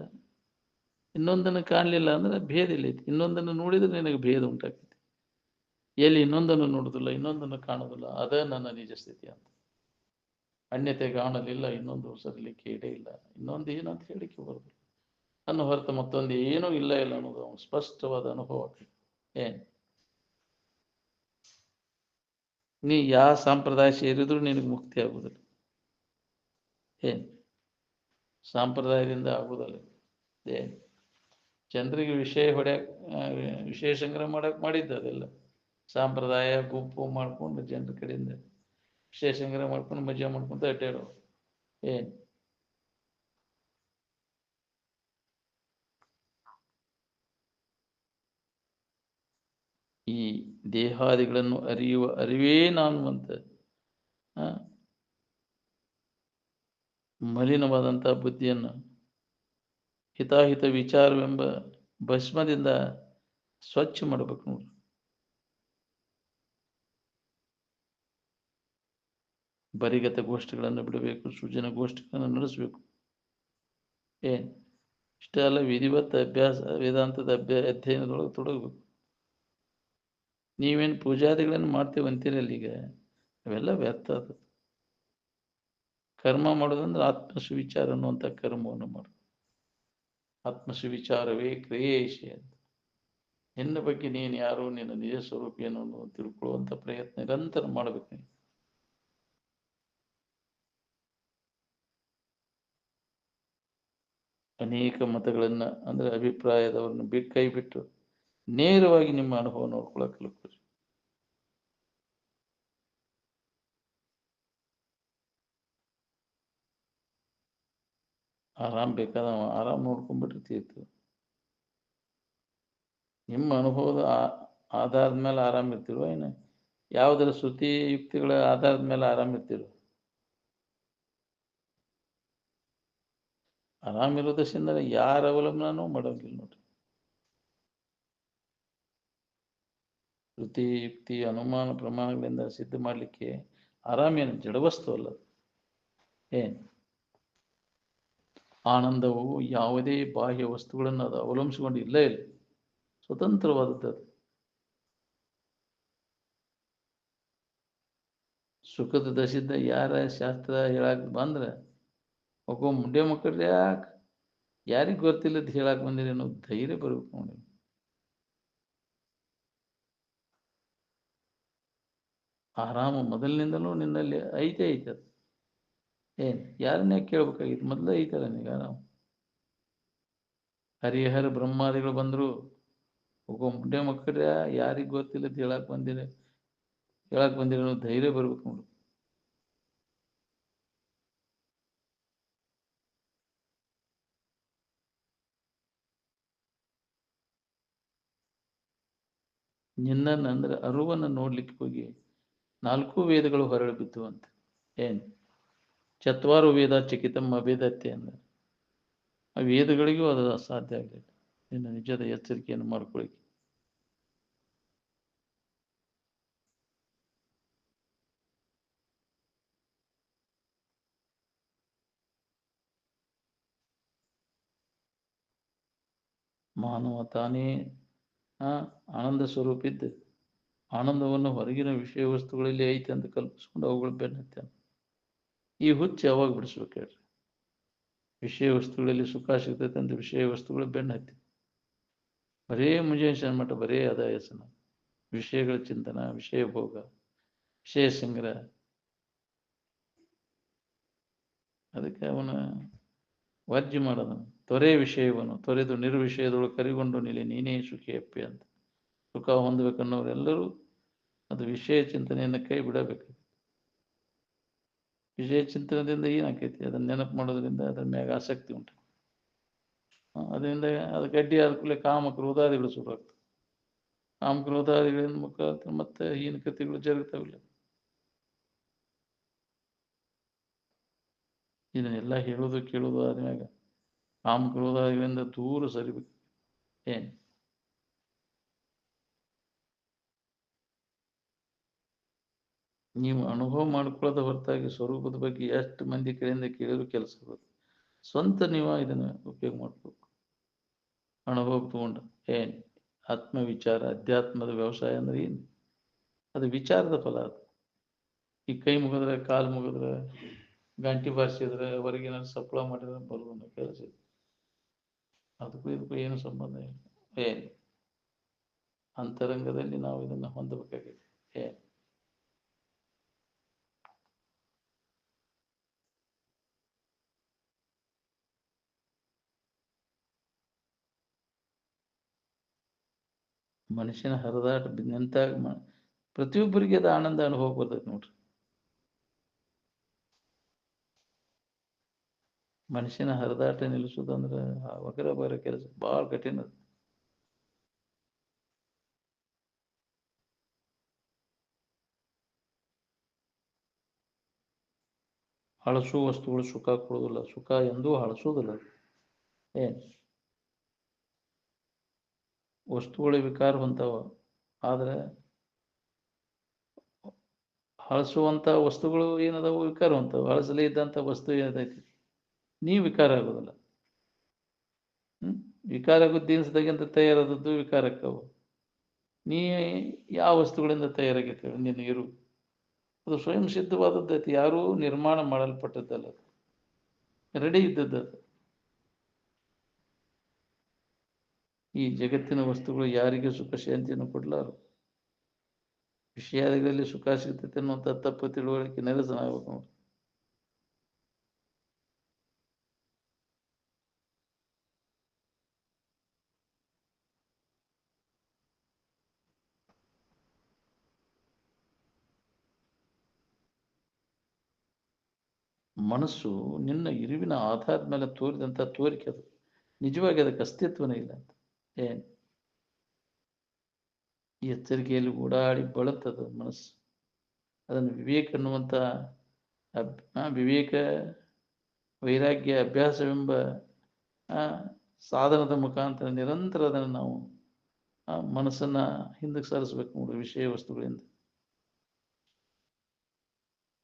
ಇನ್ನೊಂದನ್ನು ಕಾಣಲಿಲ್ಲ ಅಂದ್ರೆ ಭೇದ ಇಲ್ಲೈತಿ. ಇನ್ನೊಂದನ್ನು ನೋಡಿದ್ರೆ ನಿನಗೆ ಭೇದ ಉಂಟಾಗ್ತೈತಿ. ಎಲ್ಲಿ ಇನ್ನೊಂದನ್ನು ನೋಡುದಿಲ್ಲ, ಇನ್ನೊಂದನ್ನು ಕಾಣೋದಿಲ್ಲ, ಅದ ನನ್ನ ನಿಜ ಸ್ಥಿತಿ ಅಂತ. ಅನ್ಯತೆ ಕಾಣಲಿಲ್ಲ, ಇನ್ನೊಂದು ಸರಿಲಿಕ್ಕೆ ಇಡೇ ಇಲ್ಲ, ಇನ್ನೊಂದು ಏನಂತ ಹೇಳಿಕೆ ಬರೋದಿಲ್ಲ. ಅನ್ನು ಹೊರತು ಮತ್ತೊಂದು ಏನೂ ಇಲ್ಲ ಇಲ್ಲ ಅನ್ನೋದು ಅವನು ಸ್ಪಷ್ಟವಾದ ಅನುಭವ. ನೀ ಯಾವ ಸಂಪ್ರದಾಯ ಸೇರಿದ್ರು ನಿನಗೆ ಮುಕ್ತಿ ಆಗುವುದಿಲ್ಲ. ಸಾಂಪ್ರದಾಯದಿಂದ ಆಗುವುದಲ್ಲ. ಜನರಿಗೆ ವಿಷಯ ವಿಷಯ ಸಂಗ್ರಹ ಮಾಡಕ್ ಮಾಡಿದ್ದ ಅದೆಲ್ಲ ಸಾಂಪ್ರದಾಯ ಗುಂಪು ಮಾಡ್ಕೊಂಡು ಜನರ ಕಡೆಯಿಂದ ವಿಷಯ ಸಂಗ್ರಹ ಮಾಡ್ಕೊಂಡು ಮಜಾ ಮಾಡ್ಕೊಂತ ಅಡ್ಡಾಡೋ. ಈ ದೇಹಾದಿಗಳನ್ನು ಅರಿಯುವ ಅರಿವೇ ನಾನು ಅಂತ ಮಲಿನವಾದಂಥ ಬುದ್ಧಿಯನ್ನು ಹಿತಾಹಿತ ವಿಚಾರವೆಂಬ ಭಸ್ಮದಿಂದ ಸ್ವಚ್ಛ ಮಾಡಬೇಕು ನೋಡಿ. ಬರಿಗತ ಗೋಷ್ಠಿಗಳನ್ನು ಬಿಡಬೇಕು, ಸೃಜನ ಗೋಷ್ಠಿಗಳನ್ನು ನಡೆಸಬೇಕು. ಇಷ್ಟೆಲ್ಲ ವಿಧಿವತ್ ಅಭ್ಯಾಸ ವೇದಾಂತದ ಅಧ್ಯಯನದೊಳಗೆ ತೊಡಗಬೇಕು. ನೀವೇನು ಪೂಜಾದಿಗಳನ್ನು ಮಾಡ್ತೇವೆ ಅಂತೀರಲ್ಲ ಈಗ, ಅವೆಲ್ಲ ವ್ಯರ್ಥ. ಅದು ಕರ್ಮ ಮಾಡೋದಂದ್ರೆ ಆತ್ಮಸುವಿಚಾರ ಅನ್ನುವಂಥ ಕರ್ಮವನ್ನು ಮಾಡು. ಆತ್ಮಸುವಿಚಾರವೇ ಕ್ರಿಯೇಷ ಅಂತ. ನಿನ್ನ ಬಗ್ಗೆ ನೀನು ಯಾರು, ನಿನ್ನ ನಿಜ ಸ್ವರೂಪ ಏನು ಅನ್ನೋದು ತಿಳ್ಕೊಳ್ಳುವಂಥ ಪ್ರಯತ್ನ ನಿರಂತರ ಮಾಡಬೇಕು ನೀನು. ಅನೇಕ ಮತಗಳನ್ನು ಅಂದರೆ ಅಭಿಪ್ರಾಯದವ್ರನ್ನ ಕೈ ಬಿಟ್ಟು ನೇರವಾಗಿ ನಿಮ್ಮ ಅನುಭವ ನೋಡ್ಕೊಳಕ್ ಕಲಿಸ್ರಿ. ಆರಾಮ್ ಬೇಕಾದ ಆರಾಮ್ ನೋಡ್ಕೊಂಡ್ಬಿಟ್ಟಿರ್ತೀತ್ತು. ನಿಮ್ಮ ಅನುಭವದ ಆಧಾರದ ಮೇಲೆ ಆರಾಮ್ ಇರ್ತಿರೋ ಏನು ಯಾವುದರ ಶ್ರುತಿ ಯುಕ್ತಿಗಳ ಆಧಾರದ ಮೇಲೆ ಆರಾಮ್ ಇರ್ತಿರೋ? ಆರಾಮಿರೋದರಿಂದ ಯಾರ ಅವಲಂಬನೂ ಮಾಡೋಂಗಿಲ್ಲ ನೋಡ್ರಿ. ಶ್ರುತಿ ಯುಕ್ತಿ ಅನುಮಾನ ಪ್ರಮಾಣಗಳಿಂದ ಸಿದ್ಧ ಮಾಡಲಿಕ್ಕೆ ಆರಾಮೇನು ಜಡವಸ್ತು ಅಲ್ಲ. ಆನಂದವು ಯಾವುದೇ ಬಾಹ್ಯ ವಸ್ತುಗಳನ್ನು ಅದು ಅವಲಂಬಿಸಿಕೊಂಡು ಇಲ್ಲ ಇಲ್ಲ, ಸ್ವತಂತ್ರವಾದದ್ದು. ಸುಖದ ದಶಿದ್ದ ಯಾರ ಶಾಸ್ತ್ರ ಹೇಳಕ್ ಬಂದ್ರೆ ಒಬ್ಬ ಮುಂಡೆ ಮಕ್ಕಳು ಯಾರಿಗೆ ಗೊತ್ತಿಲ್ಲದ ಹೇಳಕ್ ಬಂದಿರಿ ಅನ್ನೋ ಧೈರ್ಯ ಬರ್ಬೇಕು ನೋಡಿ. ಆರಾಮ ಮೊದಲಿನಿಂದಲೂ ನಿನ್ನಲ್ಲಿ ಐತೆ. ಯಾರನ್ನೇ ಕೇಳ್ಬೇಕಾಗಿತ್ತು, ಮೊದಲೇ ಐತಲ್ಲ ನಿನಗೆ ಆರಾಮ. ಹರಿಹರ ಬ್ರಹ್ಮಾದಿಗಳು ಬಂದ್ರು ಒಬ್ಬ ಮುಂಡೆ ಮಕ್ಕಳ ಯಾರಿಗೆ ಗೊತ್ತಿಲ್ಲದ ಹೇಳಕ್ ಬಂದಿರಿ ಅನ್ನೋ ಧೈರ್ಯ ಬರ್ಬೇಕು ನೋಡು. ನಿನ್ನನ್ನು ಅಂದ್ರೆ ಅರುವನ್ನು ನೋಡ್ಲಿಕ್ಕೆ ಹೋಗಿ 4 ವೇದಗಳು ಹೊರಳು ಬಿದ್ದು ಅಂತ. ಚತ್ವಾರು ವೇದ ಚಕಿತಂ ಅಭೇದತ್ತೆ ಅಂದರೆ ಆ ವೇದಗಳಿಗೂ ಅದು ಸಾಧ್ಯ ಆಗಲಿಲ್ಲ. ಇನ್ನು ನಿಜದ ಎಚ್ಚರಿಕೆಯನ್ನು ಮಾಡ್ಕೊಳ್ಳಿ. ಮಾನವ ತಾನೇ ಆನಂದ ಸ್ವರೂಪಿದ್ದು ಆನಂದವನ್ನು ಹೊರಗಿನ ವಿಷಯ ವಸ್ತುಗಳಲ್ಲಿ ಐತೆ ಅಂತ ಕಲ್ಪಿಸ್ಕೊಂಡು ಅವುಗಳು ಬೆನ್ನತ್ತಾನೆ. ಈ ಹುಚ್ಚು ಯಾವಾಗ ಬಿಡಿಸ್ಬೇಕು ಹೇಳ್ರಿ? ವಿಷಯ ವಸ್ತುಗಳಲ್ಲಿ ಸುಖ ಸಿಗ್ತೈತೆ ಅಂತ ವಿಷಯ ವಸ್ತುಗಳು ಬೆನ್ನು ಹತ್ತಿ ಬರೇ ಮುಂಜಾನೆ ಮಟ್ಟ ಬರೇ ಅದ ಹೆಸನ ವಿಷಯಗಳ ಚಿಂತನ, ವಿಷಯ ಭೋಗ, ವಿಷಯ ಸಂಗ್ರಹ. ಅದಕ್ಕೆ ಅವನ ವರ್ಜ್ಯ ಮಾಡೋದು. ತೊರೆ ವಿಷಯವನ್ನು ತೊರೆದು ನಿರ್ವಿಷಯದೊಳಗೆ ಕರಿಗೊಂಡು ನಿಲ್ಲಿ ನೀನೇ ಸುಖಿಯಪ್ಪೆ ಅಂತ. ಸುಖ ಹೊಂದಬೇಕನ್ನೋರೆಲ್ಲರೂ ಅದು ವಿಷಯ ಚಿಂತನೆಯನ್ನು ಕೈ ಬಿಡಬೇಕು. ವಿಷಯ ಚಿಂತನದಿಂದ ಏನಾಕೈತಿ? ಅದನ್ನ ನೆನಪು ಮಾಡೋದ್ರಿಂದ ಅದ್ರ ಮ್ಯಾಗ ಆಸಕ್ತಿ ಉಂಟು. ಅದರಿಂದ ಅದು ಗಡ್ಡಿ ಆದ ಕೂಡಲೇ ಕಾಮ ಕ್ರೋಧಾದಿಗಳು ಶುರುವಾಗ್ತವೆ. ಕಾಮ ಕ್ರೋಧಾದಿಗಳಿಂದ ಮುಖಾಂತರ ಮತ್ತೆ ಹೀನಕತೆಗಳು ಜರುಗ್ತಾವಿಲ್ಲ. ಇದನ್ನೆಲ್ಲ ಹೇಳೋದು ಕೇಳೋದು ಆದ್ಮ್ಯಾಗ ಕಾಮ ಕ್ರೋಧಾದಿಗಳಿಂದ ದೂರ ಸರಿಬೇಕು. ಏನು ನೀವು ಅನುಭವ ಮಾಡ್ಕೊಳ್ಳೋದ ಹೊರತಾಗಿ ಸ್ವರೂಪದ ಬಗ್ಗೆ ಎಷ್ಟು ಮಂದಿ ಕಡೆಯಿಂದ ಕೇಳಿದ್ರು ಕೆಲಸ ಬರುತ್ತೆ. ಸ್ವಂತ ನೀವು ಇದನ್ನು ಉಪಯೋಗ ಮಾಡ್ಬೇಕು. ಅನುಭವ ತಗೊಂಡು ಏನು ಆತ್ಮವಿಚಾರ, ಅಧ್ಯಾತ್ಮದ ವ್ಯವಸಾಯ ಅಂದ್ರೆ ಏನು? ಅದು ವಿಚಾರದ ಫಲ. ಅದು ಈ ಕೈ ಮುಗಿದ್ರೆ, ಕಾಲು ಮುಗಿದ್ರೆ, ಗಂಟಿ ಬಾರಿಸಿದ್ರೆ, ಹೊರಗಿನ ಸಪ್ಳ ಮಾಡಿದ್ರೆ ಬರುವುದು ಕೆಲಸ. ಅದಕ್ಕೂ ಇದಕ್ಕೂ ಏನು ಸಂಬಂಧ ಇಲ್ಲ. ಏನು ಅಂತರಂಗದಲ್ಲಿ ನಾವು ಇದನ್ನು ಹೊಂದಬೇಕಾಗಿದೆ. ಏನು ಮನುಷ್ಯನ ಹರಿದಾಟ ನಿಂತಾಗ ಪ್ರತಿಯೊಬ್ಬರಿಗೆ ಅದು ಆನಂದ ಅನುಭವ ಬರ್ತೈತೆ ನೋಡ್ರಿ. ಮನುಷ್ಯನ ಹರಿದಾಟ ನಿಲ್ಲಿಸೋದಂದ್ರೆ ವಗರ ಬರ ಕೆಲಸ ಭಾಳ ಕಠಿಣ. ಹಳಸು ವಸ್ತುಗಳು ಸುಖ ಕೊಡೋದಿಲ್ಲ. ಸುಖ ಎಂದೂ ಹಳಸೋದಿಲ್ಲ. ಏನು ವಸ್ತುಗಳು ವಿಕಾರ ಹೊಂತಾವ, ಆದ್ರೆ ಹಳಸುವಂಥ ವಸ್ತುಗಳು ಏನದಾವು ವಿಕಾರ ಹೊಂತಾವ. ಹಳಸಲೇ ಇದ್ದಂಥ ವಸ್ತು ಏನದೈತಿ ನೀವು ವಿಕಾರ ಆಗೋದಿಲ್ಲ. ವಿಕಾರ ಆಗೋದು ದಿನಸದಾಗಿಂತ ತಯಾರಾದದ್ದು ವಿಕಾರಕ್ಕವು. ನೀ ಯಾವ ವಸ್ತುಗಳಿಂದ ತಯಾರಾಗೈತೆ ನಿನ್ನ ಇರು? ಅದು ಸ್ವಯಂ ಸಿದ್ಧವಾದದ್ದೈತಿ. ಯಾರೂ ನಿರ್ಮಾಣ ಮಾಡಲ್ಪಟ್ಟದ್ದಲ್ಲ, ರೆಡಿ ಇದ್ದದ್ದು. ಈ ಜಗತ್ತಿನ ವಸ್ತುಗಳು ಯಾರಿಗೆ ಸುಖ ಶಾಂತಿಯನ್ನು ಕೊಡ್ಲಾರು. ವಿಷಯಾದಿಗಳಲ್ಲಿ ಸುಖ ಸಿಗ್ತೈತೆ ಅನ್ನುವಂಥ ತಪ್ಪು ತಿಳುವಳಿಕೆ ನಿರಸನ ಆಗ್ಬೇಕು ನೋಡಿ. ಮನಸ್ಸು ನಿನ್ನ ಇರುವಿನ ಆಧಾರದ ಮೇಲೆ ತೋರಿದಂಥ ತೋರಿಕೆ ಅದು. ನಿಜವಾಗಿ ಅದಕ್ಕೆ ಅಸ್ತಿತ್ವನೇ ಇಲ್ಲ ಅಂತ. ಏನು ಈ ಎಚ್ಚರಿಕೆಯಲ್ಲಿ ಓಡಾಡಿ ಬಳತ್ತದ ಮನಸ್ಸು. ಅದನ್ನು ವಿವೇಕ ಅನ್ನುವಂಥ ವಿವೇಕ, ವೈರಾಗ್ಯ, ಅಭ್ಯಾಸವೆಂಬ ಸಾಧನದ ಮುಖಾಂತರ ನಿರಂತರ ಅದನ್ನು ನಾವು ಮನಸ್ಸನ್ನು ಹಿಂದಕ್ಕೆ ಸರಿಸ್ಬೇಕು ನೋಡಿ ವಿಷಯ ವಸ್ತುಗಳಿಂದ.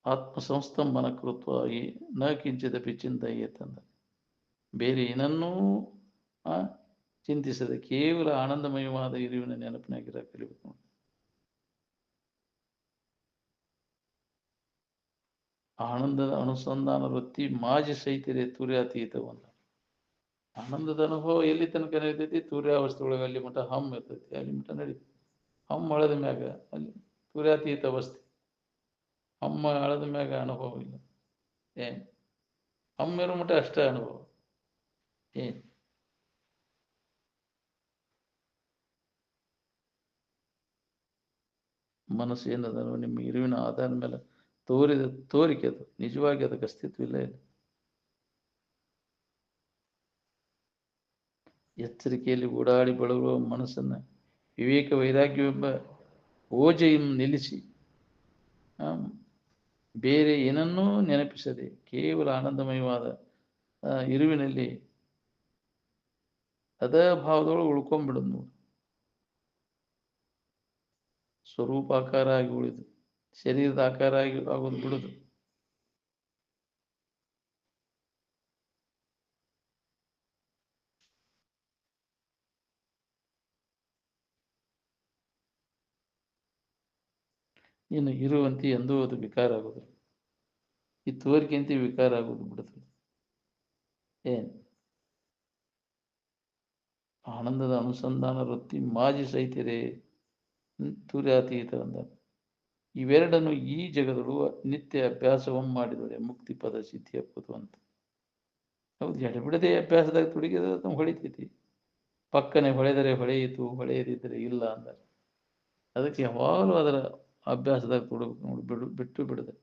ಆತ್ಮ ಸಂಸ್ತಂಭನ ಕೃತ್ವ ನ ಕಿಂಚಿದಪಿ ಚಿಂತೆಯೇತಂದ. ಬೇರೆ ಏನನ್ನೂ ಚಿಂತಿಸದೆ ಕೇವಲ ಆನಂದಮಯವಾದ ಇರುವಿನ ನೆನಪಿನಾಗಿರ ಕಲಿಬೇಕು. ಆನಂದದ ಅನುಸಂಧಾನ ವೃತ್ತಿ ಮಾಜಿ ಸೈತಿದೆ ತುರ್ಯಾತೀತವನ್ನ. ಆನಂದದ ಅನುಭವ ಎಲ್ಲಿ ತನಕ ನಡೀತೈತಿ? ತುರ್ಯಾವಸ್ಥೆಯೊಳಗೆ ಅಲ್ಲಿ ಮಠ ಹಮ್ ಇರ್ತೈತಿ, ಅಲ್ಲಿ ಮಠ ನಡೀತೈತಿ. ಹಮ್ ಅಳದ ಮ್ಯಾಗ ಅಲ್ಲಿ ತುರ್ಯಾತೀತ ಅವಸ್ಥೆ. ಹಮ್ಮ ಅಳದ ಮ್ಯಾಗ ಅನುಭವ ಇಲ್ಲ. ಏನು ಹಮ್ಮಿರೋ ಮಠ ಅಷ್ಟೇ ಅನುಭವ. ಏನು ಮನಸ್ಸು ಏನದ ನಿಮ್ಮ ಇರುವಿನ ಆಧಾರದ ಮೇಲೆ ತೋರಿದ ತೋರಿಕೆ ಅದು. ನಿಜವಾಗಿ ಅದಕ್ಕೆ ಅಸ್ತಿತ್ವ ಇಲ್ಲ. ಇಲ್ಲ ಎಚ್ಚರಿಕೆಯಲ್ಲಿ ಓಡಾಡಿ ಬಳಗುವ ಮನಸ್ಸನ್ನು ವಿವೇಕ ವೈರಾಗ್ಯವೆಂಬ ಓಜೆಯನ್ನು ನಿಲ್ಲಿಸಿ ಬೇರೆ ಏನನ್ನೂ ನೆನಪಿಸದೆ ಕೇವಲ ಆನಂದಮಯವಾದ ಇರುವಿನಲ್ಲಿ ಅದ ಭಾವದೊಳಗೆ ಉಳ್ಕೊಂಡ್ಬಿಡುದು ನೋಡಿ. ಸ್ವರೂಪಾಕಾರ ಆಗಿ ಉಳಿದು ಶರೀರದ ಆಕಾರ ಆಗಿ ಆಗೋದು ಬಿಡುದು. ಇನ್ನು ಇರುವಂತೆ ಎಂದೂ ಅದು ವಿಕಾರ ಆಗೋದು, ಈ ತೋರಿಕೆಂತೆ ವಿಕಾರ ಆಗೋದು ಬಿಡುತ್ತದೆ. ಏನ್ ಆನಂದದ ಅನುಸಂಧಾನ ವೃತ್ತಿ ಮಾಜಿ ಸಹಿತರೆ ತುರ್ಯಾತೀತ ಅಂದ. ಇವೆರಡನ್ನು ಈ ಜಗದಳು ನಿತ್ಯ ಅಭ್ಯಾಸವನ್ನು ಮಾಡಿದರೆ ಮುಕ್ತಿ ಪದ ಸಿದ್ಧಿ ಹಪ್ಪದು ಅಂತ. ಹೌದು, ಎಡಬಿಡದೆ ಅಭ್ಯಾಸದಾಗ ತೊಡಗಿದ ಹೊಳಿತೈತಿ. ಪಕ್ಕನೆ ಹೊಳೆದರೆ ಹೊಳೆಯಿತು, ಹೊಳೆಯದಿದ್ದರೆ ಇಲ್ಲ ಅಂದ. ಅದಕ್ಕೆ ಯಾವಾಗಲೂ ಅದರ ಅಭ್ಯಾಸದಾಗ ತೊಡಬೇಕು ನೋಡಿ, ಬಿಟ್ಟು ಬಿಡದೆ.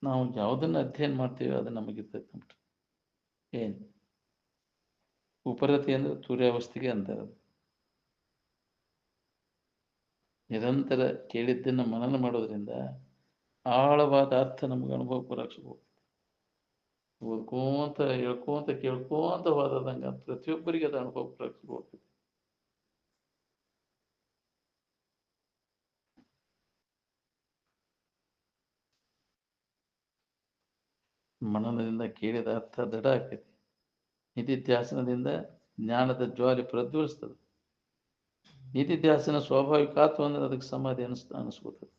ನಾವು ಯಾವುದನ್ನು ಅಧ್ಯಯನ ಮಾಡ್ತೀವಿ ಅದು ನಮಗಿರ್ತೈತೆ ನೋಡ್ರಿ. ಏನು ಉಪರತಿ ಅಂದ್ರೆ ತುರ್ಯಾವಸ್ಥೆಗೆ ಅಂತಾರೆ. ನಿರಂತರ ಕೇಳಿದ್ದನ್ನು ಮನನ ಮಾಡೋದ್ರಿಂದ ಆಳವಾದ ಅರ್ಥ ನಮಗೆ ಅನುಭವ ಬರಕ್ಸ್ಬೋದು. ಓದ್ಕೋಂತ ಹೇಳ್ಕೋಂತ ಕೇಳ್ಕೋಂತ ಹೋದಂಗ ಪ್ರತಿಯೊಬ್ಬರಿಗೆ ಅದು ಅನುಭವ ಬರಕ್ಸ್ಬೋದು. ಮನನದಿಂದ ಕೇಳಿದ ಅರ್ಥ ದೃಢ ಆಕೈತಿ. ನಿಧಿಧ್ಯಾಸನದಿಂದ ಜ್ಞಾನದ ಜ್ವಾಲೆ ಪ್ರಜ್ವಲಿಸ್ತದೆ. ನಿಧಿಧ್ಯಾಸನ ಸ್ವಾಭಾವಿಕ ಆತ್ಮ ಅಂದ್ರೆ ಅದಕ್ಕೆ ಸಮಾಧಿ ಅನಿಸ್ಕೋತದೆ.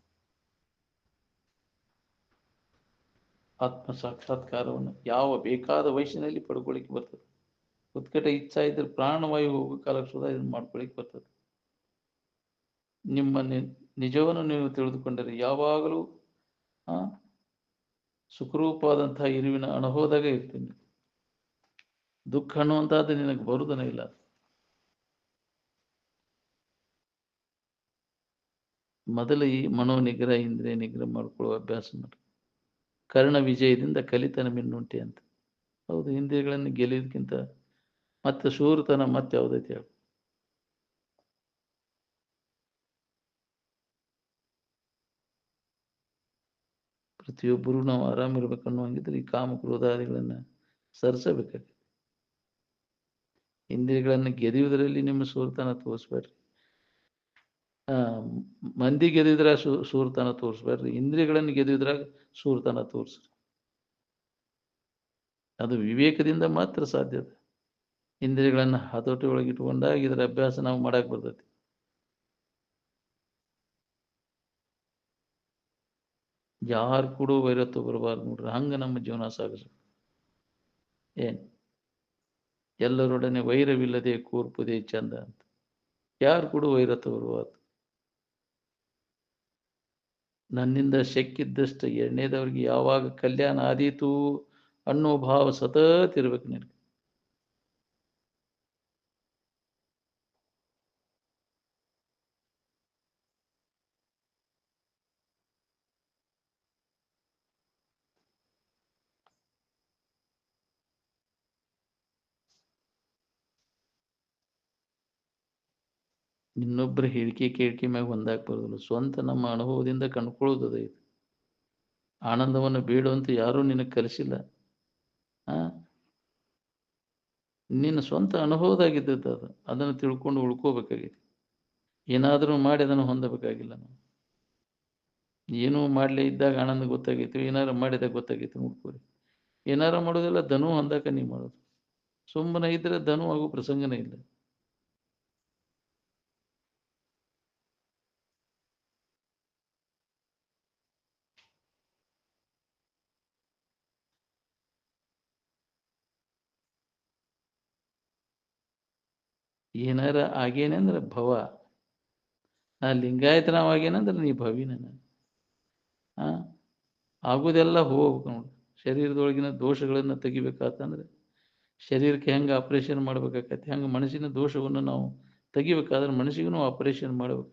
ಆತ್ಮ ಸಾಕ್ಷಾತ್ಕಾರವನ್ನು ಯಾವ ಬೇಕಾದ ವಯಸ್ಸಿನಲ್ಲಿ ಪಡ್ಕೊಳ್ಳಿಕ್ಕೆ ಬರ್ತದೆ. ಉತ್ಕಟ ಇಚ್ಛಾ ಇದ್ರೆ ಪ್ರಾಣವಾಯು ಹೋಗೋ ಕಾಲಕ್ಕೆ ಸುಧಾ ಇದನ್ನು ಮಾಡ್ಕೊಳ್ಳಿಕ್ಕೆ ಬರ್ತದೆ. ನಿಮ್ಮ ನಿಜವನ್ನು ನೀವು ತಿಳಿದುಕೊಂಡರೆ ಯಾವಾಗಲೂ ಸುಖರೂಪವಾದಂತಹ ಇರುವಿನ ಅನುಭವದಾಗ ಇರ್ತೀನಿ. ದುಃಖ ಅನ್ನುವಂಥದ್ದು ನಿನಗೆ ಬರುವುದನೇ ಇಲ್ಲ. ಮೊದಲು ಈ ಮನೋನಿಗ್ರಹ ಇಂದ್ರಿಯ ನಿಗ್ರಹ ಮಾಡ್ಕೊಳ್ಳುವ ಅಭ್ಯಾಸ ಮಾಡಿ. ಕರ್ಣ ವಿಜಯದಿಂದ ಕಲಿತನ ಮಿನ್ನುಂಟೆ ಅಂತ. ಹೌದು, ಇಂದ್ರಿಯಗಳನ್ನು ಗೆಲ್ಲೋದಕ್ಕಿಂತ ಮತ್ತೆ ಶೂರತನ ಮತ್ತೆ ಯಾವುದೈತೆ ಹೇಳು. ಪ್ರತಿಯೊಬ್ಬರೂ ನಾವು ಆರಾಮಿರ್ಬೇಕನ್ನುವಂಗಿದ್ರೆ ಈ ಕಾಮ ಕ್ರೋಧಾದಿಗಳನ್ನು ಸರಿಸಬೇಕಾಗಿದೆ. ಇಂದ್ರಿಯಗಳನ್ನು ಗೆದಿಯುವುದರಲ್ಲಿ ನಿಮ್ಮ ಶೂರತನ ತೋರಿಸ್ಬೇಡ್ರಿ. ಮಂದಿ ಗೆದಿದ್ರಾಗ ಶೂರತನ ತೋರಿಸ್ಬೇಡ್ರಿ. ಇಂದ್ರಿಯಗಳನ್ನು ಗೆದಿದ್ರಾಗ ಶೂರತನ ತೋರಿಸ್ರಿ. ಅದು ವಿವೇಕದಿಂದ ಮಾತ್ರ ಸಾಧ್ಯದ. ಇಂದ್ರಿಯಗಳನ್ನು ಹತೋಟಿ ಒಳಗೆ ಇಟ್ಕೊಂಡಾಗ ಇದರ ಅಭ್ಯಾಸ ನಾವು ಮಾಡಕ್ ಬರ್ತೈತಿ. ಯಾರು ಕೂಡ ವೈರತ್ವ ಬರಬಾರ್ದು ನೋಡ್ರಿ. ಹಂಗ ನಮ್ಮ ಜೀವನ ಸಾಗಿಸ. ಏನ್ ಎಲ್ಲರೊಡನೆ ವೈರವಿಲ್ಲದೆ ಕೂರ್ಪುದೇ ಚಂದ ಅಂತ. ಯಾರು ಕೂಡ ವೈರತ್ವ ಬರಬಾರ್ದು. ನನ್ನಿಂದ ಶಕ್ಕಿದ್ದಷ್ಟು ಎರಡನೇದವ್ರಿಗೆ ಯಾವಾಗ ಕಲ್ಯಾಣ ಆದೀತು ಅನ್ನೋ ಭಾವ ಸತತ್ ಇರ್ಬೇಕು ನಿನಗೆ. ಇನ್ನೊಬ್ಬರ ಹೇಳಿಕೆ ಕೇಳಿಕೆ ಮ್ಯಾಗ ಹೊಂದಾಕ್ ಬರೋದಿಲ್ಲ. ಸ್ವಂತ ನಮ್ಮ ಅನುಭವದಿಂದ ಕಂಡುಕೊಳ್ಳೋದದ ಇದು. ಆನಂದವನ್ನು ಬೇಡುವಂತ ಯಾರೂ ನಿನಗೆ ಕಲಿಸಿಲ್ಲ. ನಿನ್ನ ಸ್ವಂತ ಅನುಭವದಾಗಿದ್ದದ್ದು ಅದು. ಅದನ್ನು ತಿಳ್ಕೊಂಡು ಉಳ್ಕೋಬೇಕಾಗಿದೆ. ಏನಾದರೂ ಮಾಡಿ ಅದನ್ನು ಹೊಂದಬೇಕಾಗಿಲ್ಲ ನಾವು. ಏನೂ ಮಾಡಲೇ ಇದ್ದಾಗ ಆನಂದ ಗೊತ್ತಾಗೈತಿ, ಏನಾರು ಮಾಡಿದಾಗ ಗೊತ್ತಾಗೈತಿ ನೋಡ್ಕೋರಿ. ಏನಾರು ಮಾಡೋದಿಲ್ಲ, ಧನು ಹೊಂದಾಕ ನೀವು ಮಾಡೋದು. ಸುಮ್ಮನೆ ಇದ್ರೆ ಧನು ಆಗೋ ಪ್ರಸಂಗನೇ ಇಲ್ಲ. ಏನಾರ ಆಗೇನಂದ್ರೆ ಭವ. ನಾ ಲಿಂಗಾಯತನವಾಗೇನಂದ್ರೆ ನೀ ಭವಿನ. ಆಗೋದೆಲ್ಲ ಹೋಗ್ಬೇಕು ನೋಡಿ. ಶರೀರದೊಳಗಿನ ದೋಷಗಳನ್ನು ತೆಗಿಬೇಕಾತಂದ್ರೆ ಶರೀರಕ್ಕೆ ಹೆಂಗೆ ಆಪರೇಷನ್ ಮಾಡ್ಬೇಕಾಗತ್ತೆ, ಹೆಂಗೆ ಮನಸ್ಸಿನ ದೋಷವನ್ನು ನಾವು ತೆಗಿಬೇಕಾದ್ರೆ ಮನಸ್ಸಿಗೂ ಆಪರೇಷನ್ ಮಾಡಬೇಕು.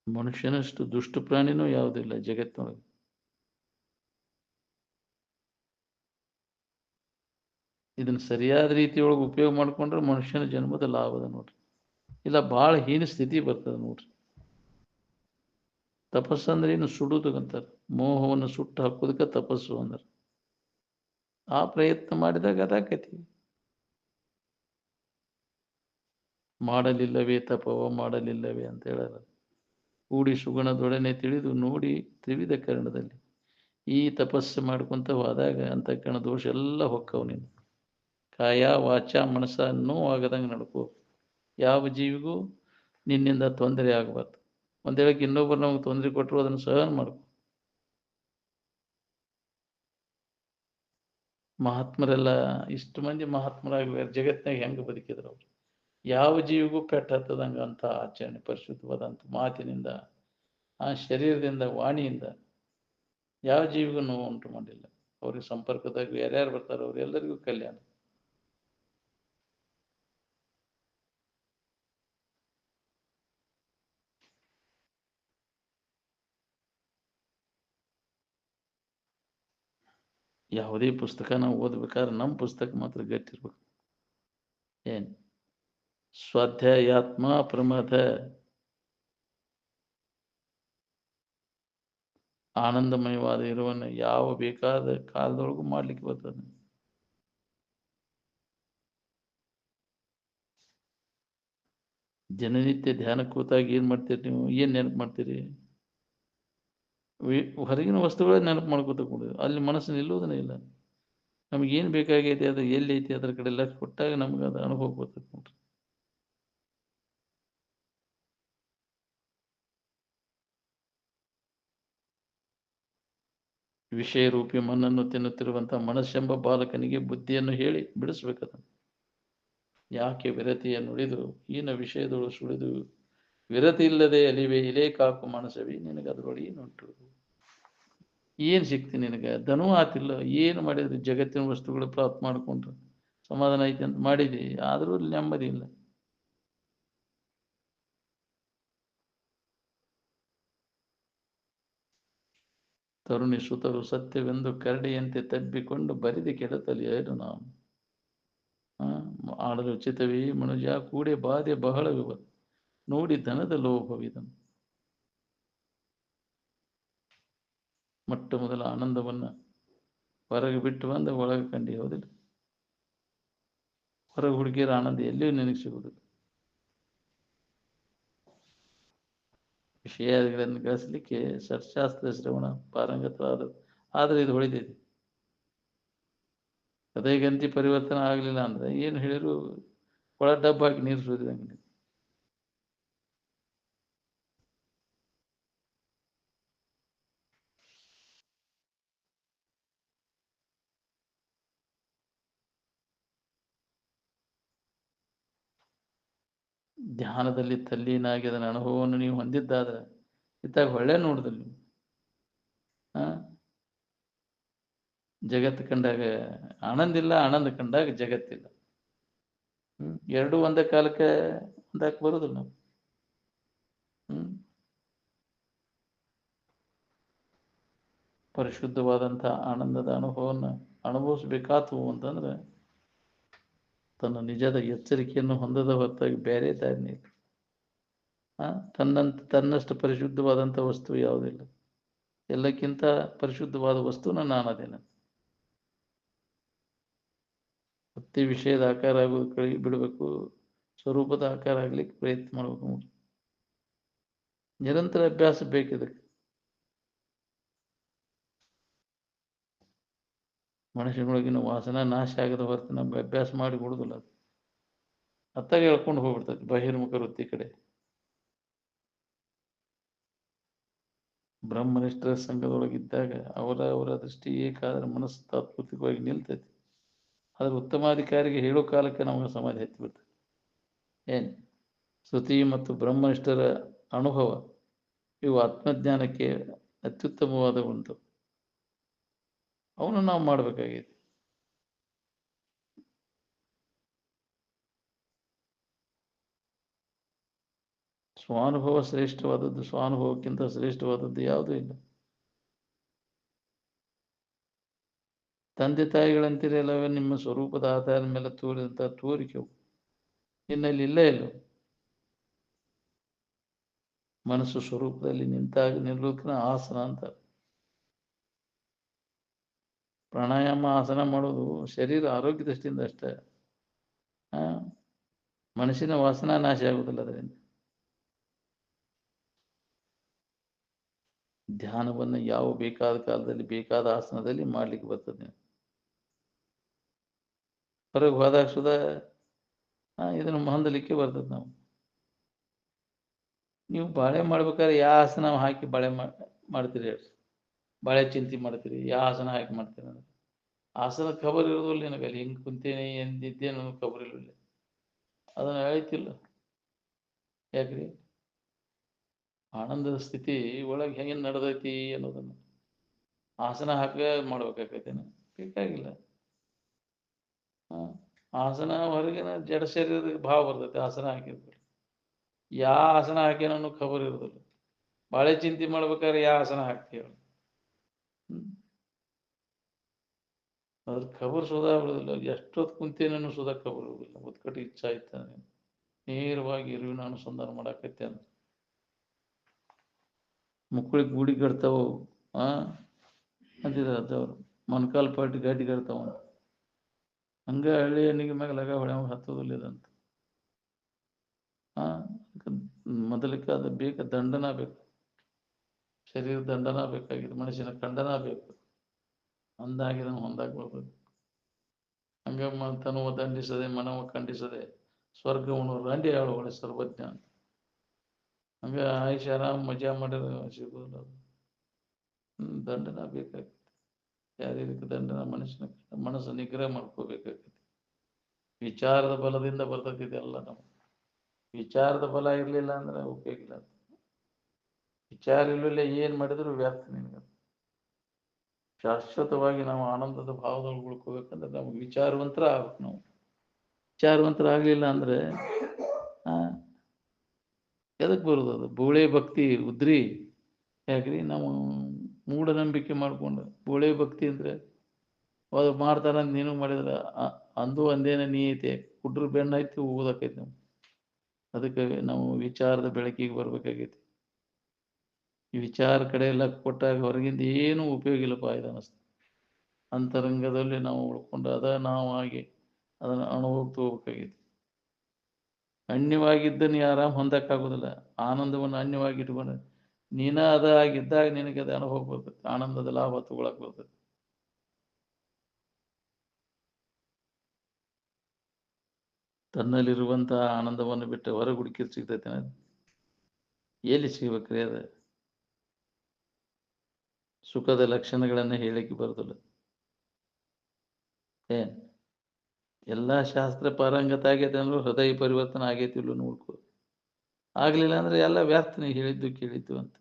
ಮನುಷ್ಯನಷ್ಟು ದುಷ್ಟ ಪ್ರಾಣಿನೂ ಯಾವುದಿಲ್ಲ ಜಗತ್ತಿನೊಳಗೆ. ಇದನ್ನ ಸರಿಯಾದ ರೀತಿಯೊಳಗೆ ಉಪಯೋಗ ಮಾಡ್ಕೊಂಡ್ರೆ ಮನುಷ್ಯನ ಜನ್ಮದ ಲಾಭದ ನೋಡ್ರಿ. ಇಲ್ಲ ಭಾಳ ಹೀನ ಸ್ಥಿತಿ ಬರ್ತದೆ ನೋಡ್ರಿ. ತಪಸ್ಸು ಅಂದ್ರೆ ಏನು? ಸುಡುದು ಅಂತಾರೆ. ಮೋಹವನ್ನು ಸುಟ್ಟು ಹಾಕೋದಕ್ಕೆ ತಪಸ್ಸು ಅಂದ್ರೆ. ಆ ಪ್ರಯತ್ನ ಮಾಡಿದಾಗ ಅದಾಕತಿ. ಮಾಡಲಿಲ್ಲವೇ ತಪವ ಮಾಡಲಿಲ್ಲವೇ ಅಂತ ಹೇಳಲ್ಲ. ಕೂಡಿ ಸುಗುಣದೊಡನೆ ತಿಳಿದು ನೋಡಿ ತ್ರಿವಿಧ ಕರ್ಣದಲ್ಲಿ. ಈ ತಪಸ್ಸು ಮಾಡ್ಕೊಂತ ಹೋದಾಗ ಅಂತಃಕರಣ ದೋಷ ಎಲ್ಲ ಹೊಕ್ಕವು. ನೀನು ಕಾಯ ವಾಚ ಮನಸ್ಸ ನೋವಾಗದಂಗೆ ನಡ್ಕೋ. ಯಾವ ಜೀವಿಗೂ ನಿನ್ನಿಂದ ತೊಂದರೆ ಆಗಬಾರ್ದು. ಒಂದ್ ವೇಳೆಗೆ ಇನ್ನೊಬ್ಬರು ನಮಗೆ ತೊಂದರೆ ಕೊಟ್ಟರು ಅದನ್ನು ಸಹನ ಮಾಡ್ಕೊ. ಮಹಾತ್ಮರೆಲ್ಲ ಇಷ್ಟು ಮಂದಿ ಮಹಾತ್ಮರಾಗಿ ಜಗತ್ತಿನಾಗ ಹೆಂಗೆ ಬದುಕಿದ್ರು ಅವರು? ಯಾವ ಜೀವಿಗೂ ಪೆಟ್ಟ ಹತ್ತದಂಗ ಅಂತ ಆಚರಣೆ, ಪರಿಶುದ್ಧವಾದಂಥ ಮಾತಿನಿಂದ, ಆ ಶರೀರದಿಂದ, ವಾಣಿಯಿಂದ ಯಾವ ಜೀವಿಗೂ ನೋವು ಉಂಟು ಮಾಡಿಲ್ಲ. ಅವ್ರಿಗೆ ಸಂಪರ್ಕದಾಗ ಯಾರ್ಯಾರು ಬರ್ತಾರೋ ಅವ್ರೆಲ್ಲರಿಗೂ ಕಲ್ಯಾಣ. ಯಾವುದೇ ಪುಸ್ತಕ ನಾವು ಓದ್ಬೇಕಾದ್ರೆ ನಮ್ಮ ಪುಸ್ತಕ ಮಾತ್ರ ಗಟ್ಟಿರ್ಬೇಕು. ಏನ್ ಸ್ವಾಧ್ಯಾಯಾತ್ಮ ಪ್ರಮಥ ಆನಂದಮಯವಾದ ಇರುವನ್ನ ಯಾವ ಬೇಕಾದ ಕಾಲದೊಳಗೂ ಮಾಡ್ಲಿಕ್ಕೆ ಬರ್ತದೆ. ದಿನನಿತ್ಯ ಧ್ಯಾನ ಕೂತಾಗ ಏನ್ ಮಾಡ್ತೀರಿ ನೀವು? ಏನ್ ನೆನಪು ಮಾಡ್ತೀರಿ? ಹೊರಗಿನ ವಸ್ತುಗಳೇ ನೆನಪು ಮಾಡ್ಕೋತ ಕೂಡುದು. ಅಲ್ಲಿ ಮನಸ್ಸು ನಿಲ್ಲುವುದನೇ ಇಲ್ಲ. ನಮಗೇನು ಬೇಕಾಗೈತಿ, ಅದು ಎಲ್ಲಿ ಐತಿ ಅದರ ಕಡೆ ಲಕ್ಷ್ಯ ಕೊಟ್ಟಾಗ ನಮ್ಗೆ ಅದು ಅನುಭವ ಬರ್ತದೆ ನೋಡ್ರಿ. ವಿಷಯ ರೂಪಿ ಮಣ್ಣನ್ನು ತಿನ್ನುತ್ತಿರುವಂತಹ ಮನಸ್ಸೆಂಬ ಬಾಲಕನಿಗೆ ಬುದ್ಧಿಯನ್ನು ಹೇಳಿ ಬಿಡಿಸ್ಬೇಕದ. ಯಾಕೆ ವಿರತಿಯ ನುಡಿದು ಈನ ವಿಷಯದೊಳು ಸುಳಿದು ವಿರತಿ ಇಲ್ಲದೆ ಅಲಿವೆ ಇಲೇ ಕಾಕು ಮನಸ್ಸವಿ ನಿನಗೆ ಅದರೊಳಗೆ ಏನುಂಟು? ಏನು ಸಿಕ್ತಿ ನಿನಗೆ? ದನೂ ಆತಿಲ್ಲ. ಏನು ಮಾಡಿದ್ರಿ? ಜಗತ್ತಿನ ವಸ್ತುಗಳು ಪ್ರಾಪ್ತ ಮಾಡ್ಕೊಂಡ್ರೆ ಸಮಾಧಾನ ಐತಿ ಅಂತ ಮಾಡಿದಿ, ಆದರೂ ನೆಮ್ಮದಿ ಇಲ್ಲ. ತರುಣಿ ಸುತರು ಸತ್ಯವೆಂದು ಕರಡಿಯಂತೆ ತಬ್ಬಿಕೊಂಡು ಬರಿದು ಕೆಡತಲಿ ಏನು ನಾವು ಆಡಲು ಉಚಿತವೇ ಮನುಜ ಕೂಡೆ ಬಾಧೆ ಬಹಳವಿವ ನೋಡಿ ಧನದ ಲೋಭವಿದನು. ಮೊಟ್ಟ ಮೊದಲ ಆನಂದವನ್ನ ಹೊರಗೆ ಬಿಟ್ಟು ಬಂದ ಒಳಗೆ ಕಂಡು ಹೋದಿಲ್ಲ. ಹೊರಗೆ ಹುಡುಗಿಯರ ಆನಂದ ಎಲ್ಲಿಯೂ ನಿನಗೆ ಸಿಗುವುದಿಲ್ಲ. ವಿಷಯಗಳನ್ನು ಗಳಿಸಲಿಕ್ಕೆ ಶಸ್ತ್ರಾಸ್ತ್ರ ಶ್ರವಣ ಪಾರಂಗತವಾದ, ಆದರೆ ಇದು ಹೊಳಿತೈತಿ. ಹೃದಯಗಂತಿ ಪರಿವರ್ತನೆ ಆಗಲಿಲ್ಲ ಅಂದ್ರೆ ಏನು ಹೇಳಿದ್ರು ಒಳ ಡಬ್ಬ ಹಾಕಿ ನೀರು ಸುರಿದಂಗೆ. ಧ್ಯಾನದಲ್ಲಿ ತಲ್ಲೀನಾಗಿ ಅದನ್ನ ಅನುಭವವನ್ನು ನೀವು ಹೊಂದಿದ್ದಾದ್ರೆ ಇತ್ತಾಗ ಒಳ್ಳೆ ನೋಡಿದ್ರಿ ನೀವು. ಜಗತ್ತು ಕಂಡಾಗ ಆನಂದ ಇಲ್ಲ, ಆನಂದ ಕಂಡಾಗ ಜಗತ್ತಿಲ್ಲ. ಎರಡು ಒಂದೇ ಕಾಲಕ್ಕೆ ಒಂದಾಕ್ ಬರುದಿಲ್ಲ ನಾವು. ಪರಿಶುದ್ಧವಾದಂಥ ಆನಂದದ ಅನುಭವವನ್ನು ಅನುಭವಿಸ್ಬೇಕಾತು ಅಂತಂದ್ರೆ ತನ್ನ ನಿಜದ ಎಚ್ಚರಿಕೆಯನ್ನು ಹೊಂದದ ಹೊರತಾಗಿ ಬೇರೆ ದಾರಿನೇ ಇಲ್ಲ. ತನ್ನಷ್ಟು ಪರಿಶುದ್ಧವಾದಂಥ ವಸ್ತು ಯಾವುದಿಲ್ಲ. ಎಲ್ಲಕ್ಕಿಂತ ಪರಿಶುದ್ಧವಾದ ವಸ್ತುನ ನಾನದೇನೆ. ಪ್ರತಿ ವಿಷಯದ ಆಕಾರ ಆಗೋದು ಕೈ ಬಿಡಬೇಕು, ಸ್ವರೂಪದ ಆಕಾರ ಆಗ್ಲಿಕ್ಕೆ ಪ್ರಯತ್ನ ಮಾಡ್ಬೇಕು ನೋಡಿ. ನಿರಂತರ ಅಭ್ಯಾಸ ಬೇಕಿದಕ್ಕೆ. ಮನುಷ್ಯನೊಳಗಿನ ವಾಸನ ನಾಶ ಆಗದ ಹೊರತು ನಮ್ಗೆ ಅಭ್ಯಾಸ ಮಾಡಿ ಕೊಡುದಿಲ್ಲ. ಅದು ಅತ್ತಾಗ ಹೇಳ್ಕೊಂಡು ಹೋಗ್ಬಿಡ್ತೈತಿ ಬಹಿರ್ಮುಖ ವೃತ್ತಿ ಕಡೆ. ಬ್ರಹ್ಮನಿಷ್ಠರ ಸಂಘದೊಳಗಿದ್ದಾಗ ಅವರ ದೃಷ್ಟಿ ಏಕಾದ್ರೆ ಮನಸ್ಸು ತಾತ್ವಿಕವಾಗಿ ನಿಲ್ತೈತಿ. ಆದ್ರೆ ಉತ್ತಮಾಧಿಕಾರಿಗೆ ಹೇಳೋ ಕಾಲಕ್ಕೆ ನಮಗೆ ಸಮಾಧಿ ಹತ್ತಿ ಬಿಡ್ತೈತಿ. ಏನ್ ಶ್ರುತಿ ಮತ್ತು ಬ್ರಹ್ಮನಿಷ್ಠರ ಅನುಭವ ಇವು ಆತ್ಮಜ್ಞಾನಕ್ಕೆ ಅತ್ಯುತ್ತಮವಾದ ಒಂದು. ಅವನು ನಾವು ಮಾಡಬೇಕಾಗೈತಿ. ಸ್ವಾನುಭವ ಶ್ರೇಷ್ಠವಾದದ್ದು, ಸ್ವಾನುಭವಕ್ಕಿಂತ ಶ್ರೇಷ್ಠವಾದದ್ದು ಯಾವುದೂ ಇಲ್ಲ. ತಂದೆ ತಾಯಿಗಳಂತೀರಲ್ಲವೇ ನಿಮ್ಮ ಸ್ವರೂಪದ ಆಧಾರದ ಮೇಲೆ ತೋರಿದಂಥ ತೋರಿಕೆವು ನಿನ್ನಲ್ಲಿ ಇಲ್ಲೇ ಇಲ್ಲ. ಮನಸ್ಸು ಸ್ವರೂಪದಲ್ಲಿ ನಿಂತಾಗ ನಿಲ್ಲೋದನ್ನ ಆಸನ ಅಂತ. ಪ್ರಾಣಾಯಾಮ ಆಸನ ಮಾಡೋದು ಶರೀರ ಆರೋಗ್ಯ ದೃಷ್ಟಿಯಿಂದ ಅಷ್ಟೇ. ಮನಸ್ಸಿನ ವಾಸನಾ ನಾಶ ಆಗುವುದಿಲ್ಲ ಅದರಿಂದ. ಧ್ಯಾನವನ್ನು ಯಾವ ಬೇಕಾದ ಕಾಲದಲ್ಲಿ ಬೇಕಾದ ಆಸನದಲ್ಲಿ ಮಾಡ್ಲಿಕ್ಕೆ ಬರ್ತದೆ. ಹೊರಗೆ ಹೋದಾಗ ಸುಧಾ ಇದನ್ನು ಹೊಂದಲಿಕ್ಕೆ ಬರ್ತದೆ. ನಾವು ನೀವು ಬಾಳೆ ಮಾಡ್ಬೇಕಾದ್ರೆ ಯಾವ ಆಸನ ಹಾಕಿ ಬಾಳೆ ಮಾಡ್ತೀರಿ ಹೇಳಿ? ಬಾಳೆ ಚಿಂತೆ ಮಾಡ್ತೀರಿ, ಯಾವ ಆಸನ ಹಾಕಿ ಮಾಡ್ತೀರಿ ಅಂದ್ರೆ ಆಸನ ಖಬರ್ ಇರೋದಿಲ್ಲ ನಿನಗೆ. ಅಲ್ಲಿ ಹಿಂಗೆ ಕುಂತೇನೆ ಎಂದಿದ್ದೆ ನನಗೆ ಖಬರ್ ಇರಲಿಲ್ಲ. ಅದನ್ನು ಹೇಳ್ತಿಲ್ಲ. ಯಾಕ್ರಿ? ಆನಂದದ ಸ್ಥಿತಿ ಒಳಗೆ ಹೆಂಗೆ ನಡೆದೈತಿ ಅನ್ನೋದನ್ನು ಆಸನ ಹಾಕ ಮಾಡ್ಬೇಕಾಗೈತೇನೆ? ಬೇಕಾಗಿಲ್ಲ. ಆಸನ ಹೊರಗಿನ ಜಡ ಶರೀರದ ಭಾವ ಬರ್ತೈತೆ ಆಸನ ಹಾಕಿದ್ರೆ. ಯಾವ ಆಸನ ಹಾಕೇನೋ ಅನ್ನೋ ಖಬರ್ ಇರೋದಿಲ್ಲ. ಬಾಳೆ ಚಿಂತೆ ಮಾಡ್ಬೇಕಾದ್ರೆ ಯಾವ ಆಸನ ಹಾಕ್ತೀವಿ? ಅದ್ರ ಖಬರ್ ಸುಧಾ ಬಿಡೋದಿಲ್ಲ. ಎಷ್ಟೊತ್ತು ಕುಂತೇನೂ ಸುಧಾ ಖಬರ್ ಇರೋದಿಲ್ಲ. ಒತ್ಕಟ್ಟು ಇಚ್ಛಾ ಇತ್ತಾನೆ ನೇರವಾಗಿ ಇರುವಿನ ಅನುಸಂಧಾನ ಮಾಡಾಕೈತೆ ಅಂತ ಮುಕ್ಕಳಿಗೆ ಗೂಡಿ ಕಟ್ತಾವ ಅಂತಿದ್ರು. ಮೊಣಕಾಲ್ ಪಾಟಿ ಗಾಡಿ ಕಟ್ತಾವ ಅಂತ. ಹಂಗ ಹಳ್ಳಿ ಹೆಣ್ಣಿಗೆ ಮ್ಯಾಗ ಲಗ ಹೊಳೆ ಹತ್ತೋದಿಲ್ಲ ಇದಂತ. ಮೊದಲಿಗೆ ಅದು ಬೇಕು, ದಂಡನ ಬೇಕು, ಶರೀರ ದಂಡನ ಬೇಕಾಗಿದೆ, ಮನುಷ್ಯನ ಖಂಡನ ಬೇಕು. ಅಂದಾಗಿ ನಾವು ಹೊಂದಾಗಿ ಬರ್ಬೇಕು. ಹಂಗ ತನುವ ದಂಡಿಸದೆ ಮನವ ಖಂಡಿಸದೆ ಸ್ವರ್ಗವನ್ನು ರಂಡಿ ಆಳುವಳೆ ಸರ್ವಜ್ಞ ಅಂತ. ಹಂಗ ಆಯುಷ್ ಆರಾಮ್ ಮಜಾ ಮಾಡಿದ್ರೆ ಸಿಗೋದಿಲ್ಲ. ದಂಡನ ಬೇಕಾಗ್ತದೆ. ಶಾರೀರಿಕ ದಂಡನ, ಮನುಷ್ಯನ ಮನಸ್ಸು ನಿಗ್ರಹ ಮಾಡ್ಕೋಬೇಕಾಗ್ತದೆ. ವಿಚಾರದ ಬಲದಿಂದ ಬರ್ತೈತಿ ಎಲ್ಲ. ನಮ್ಗೆ ವಿಚಾರದ ಬಲ ಇರಲಿಲ್ಲ ಅಂದ್ರೆ ಉಪಯೋಗ ಇಲ್ಲ. ವಿಚಾರ ಇರಲಿಲ್ಲ ಏನು ಮಾಡಿದ್ರು ವ್ಯರ್ಥ. ನಿನಗೆ ಶಾಶ್ವತವಾಗಿ ನಾವು ಆನಂದದ ಭಾವದಲ್ಲಿ ಉಳ್ಕೋಬೇಕಂದ್ರೆ ನಮ್ಗೆ ವಿಚಾರವಂತರ ಆಗ್ಬೇಕು. ನಾವು ವಿಚಾರವಂತರ ಆಗಲಿಲ್ಲ ಅಂದ್ರೆ ಎದಕ್ಕೆ ಬರೋದು? ಅದು ಬೋಳೆ ಭಕ್ತಿ ಉದ್ರಿ. ಯಾಕ್ರಿ? ನಾವು ಮೂಢನಂಬಿಕೆ ಮಾಡ್ಕೊಂಡು ಬೋಳೆ ಭಕ್ತಿ ಅಂದ್ರೆ ಅದು ಮಾಡ್ತಾರಂತ ನೀನು ಮಾಡಿದ್ರೆ ಅಂದು ಅಂದೇನ ನೀ ಐತೆ ಕುಡ್ರ ಬೆಣ್ಣ ಐತಿ ಹೋಗೋದಕ್ಕೈತಿ. ನಾವು ಅದಕ್ಕೆ ನಾವು ವಿಚಾರದ ಬೆಳಕಿಗೆ ಬರ್ಬೇಕಾಗೈತಿ. ಈ ವಿಚಾರ ಕಡೆ ಎಲ್ಲ ಕೊಟ್ಟಾಗ ಹೊರಗಿಂದ ಏನೂ ಉಪಯೋಗ ಇಲ್ಲಪ್ಪ ಇದು ಅನ್ನಿಸ್ತು. ಅಂತರಂಗದಲ್ಲಿ ನಾವು ಉಳ್ಕೊಂಡು ನಾವು ಆಗಿ ಅದನ್ನು ಅನುಭವಕ್ಕೆ ಹೋಗ್ಬೇಕಾಗೈತಿ. ಅನ್ಯವಾಗಿದ್ದ ನೀ ಆರಾಮ್ ಹೊಂದಕ್ಕಾಗೋದಿಲ್ಲ. ಆನಂದವನ್ನು ಅನ್ಯವಾಗಿ ಇಟ್ಕೊಂಡು ನೀನ ಆಗಿದ್ದಾಗ ನಿನಗೆ ಅದು ಅನುಭವ ಬರ್ತದೆ. ಆನಂದದ ಲಾಭ ತಗೊಳಕ್ ಬರ್ತದೆ. ತನ್ನಲ್ಲಿರುವಂತಹ ಆನಂದವನ್ನು ಬಿಟ್ಟು ಹೊರಗೆ ಹುಡುಕಿ ಸಿಗ್ತೈತೆ? ಎಲ್ಲಿ ಸಿಗ್ಬೇಕ್ರಿ? ಅದು ಸುಖದ ಲಕ್ಷಣಗಳನ್ನ ಹೇಳಿಕ್ಕೆ ಬರೋದಿಲ್ಲ. ಎಲ್ಲ ಶಾಸ್ತ್ರ ಪಾರಂಗತ ಆಗೈತೆ ಅಂದ್ರೆ ಹೃದಯ ಪರಿವರ್ತನೆ ಆಗೈತಿ ಇಲ್ಲ ನೋಡ್ಕೊ. ಆಗ್ಲಿಲ್ಲ ಅಂದ್ರೆ ಎಲ್ಲ ವ್ಯರ್ಥ. ನೀ ಹೇಳಿದ್ದು ಕೇಳಿದ್ದು ಅಂತ.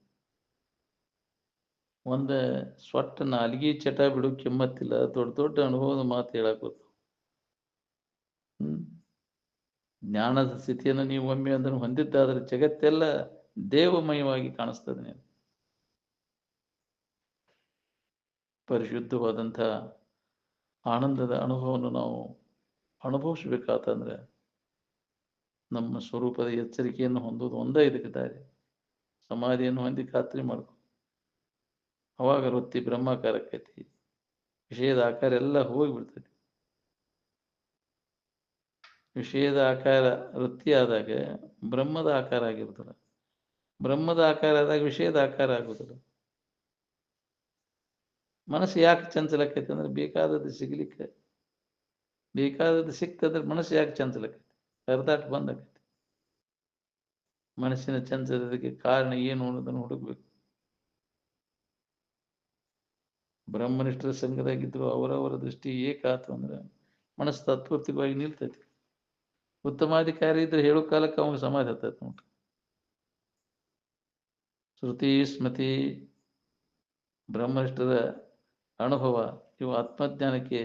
ಒಂದು ಸೊಟ್ಟ ನಾಲ್ಗಿ ಚಟ ಬಿಡು ಕೆಮ್ಮತ್ತಿಲ್ಲ. ದೊಡ್ಡ ದೊಡ್ಡ ಅನುಭವದ ಮಾತು ಹೇಳಕ್ ಬರ್ತಾವ. ಜ್ಞಾನದ ಸ್ಥಿತಿಯನ್ನು ನೀವು ಒಮ್ಮೆ ಅದನ್ನು ಹೊಂದಿದ್ದಾದ್ರೆ ಜಗತ್ತೆಲ್ಲ ದೇವಮಯವಾಗಿ ಕಾಣಿಸ್ತದೆ. ನೀವು ಪರಿಶುದ್ಧವಾದಂಥ ಆನಂದದ ಅನುಭವವನ್ನು ನಾವು ಅನುಭವಿಸ್ಬೇಕಾತಂದ್ರೆ ನಮ್ಮ ಸ್ವರೂಪದ ಎಚ್ಚರಿಕೆಯನ್ನು ಹೊಂದೋದು ಒಂದೇ ಇದಕ್ಕೆ ದಾರಿ. ಸಮಾಧಿಯನ್ನು ಹೊಂದಿ ಖಾತ್ರಿ ಮಾಡ್ಕೊ. ಅವಾಗ ವೃತ್ತಿ ಬ್ರಹ್ಮಾಕಾರಕ್ಕೈತಿ. ವಿಷಯದ ಆಕಾರ ಎಲ್ಲ ಹೋಗಿಬಿಡ್ತೈತಿ. ವಿಷಯದ ಆಕಾರ ವೃತ್ತಿ ಆದಾಗ ಬ್ರಹ್ಮದ ಆಕಾರ ಆಗಿರ್ತದೆ. ಬ್ರಹ್ಮದ ಆಕಾರ ಆದಾಗ ವಿಷಯದ ಆಕಾರ ಆಗುದಿಲ್ಲ. ಮನಸ್ಸು ಯಾಕೆ ಚಂಚಲಕ್ಕೈತಿ ಅಂದ್ರೆ ಬೇಕಾದದ್ದು ಸಿಗ್ಲಿಕ್ಕೆ. ಬೇಕಾದದ್ದು ಸಿಕ್ತಂದ್ರೆ ಮನಸ್ಸು ಯಾಕೆ ಚಂಚಲಕ್ಕೈತಿ? ಕರ್ದಾಟ ಬಂದಾಕೈತಿ. ಮನಸ್ಸಿನ ಚಂಚಲತೆಗೆ ಕಾರಣ ಏನು ಅನ್ನೋದನ್ನು ಹುಡುಕ್ಬೇಕು. ಬ್ರಹ್ಮನಿಷ್ಠರ ಸಂಘದಾಗಿದ್ರು ಅವರವರ ದೃಷ್ಟಿ ಏಕಾತು ಅಂದ್ರೆ ಮನಸ್ಸು ತಾತ್ವಿಕವಾಗಿ ನಿಲ್ತೈತಿ. ಉತ್ತಮಾಧಿಕಾರಿ ಇದ್ರೆ ಹೇಳೋ ಕಾಲಕ್ಕೆ ಅವಾಗ ಸಮಾಧಿ ಹತ್ತೈತಿ ನೋಡ್ರಿ. ಶ್ರುತಿ ಸ್ಮೃತಿ ಬ್ರಹ್ಮನಿಷ್ಠರ ಅನುಭವ ಇವು ಆತ್ಮಜ್ಞಾನಕ್ಕೆ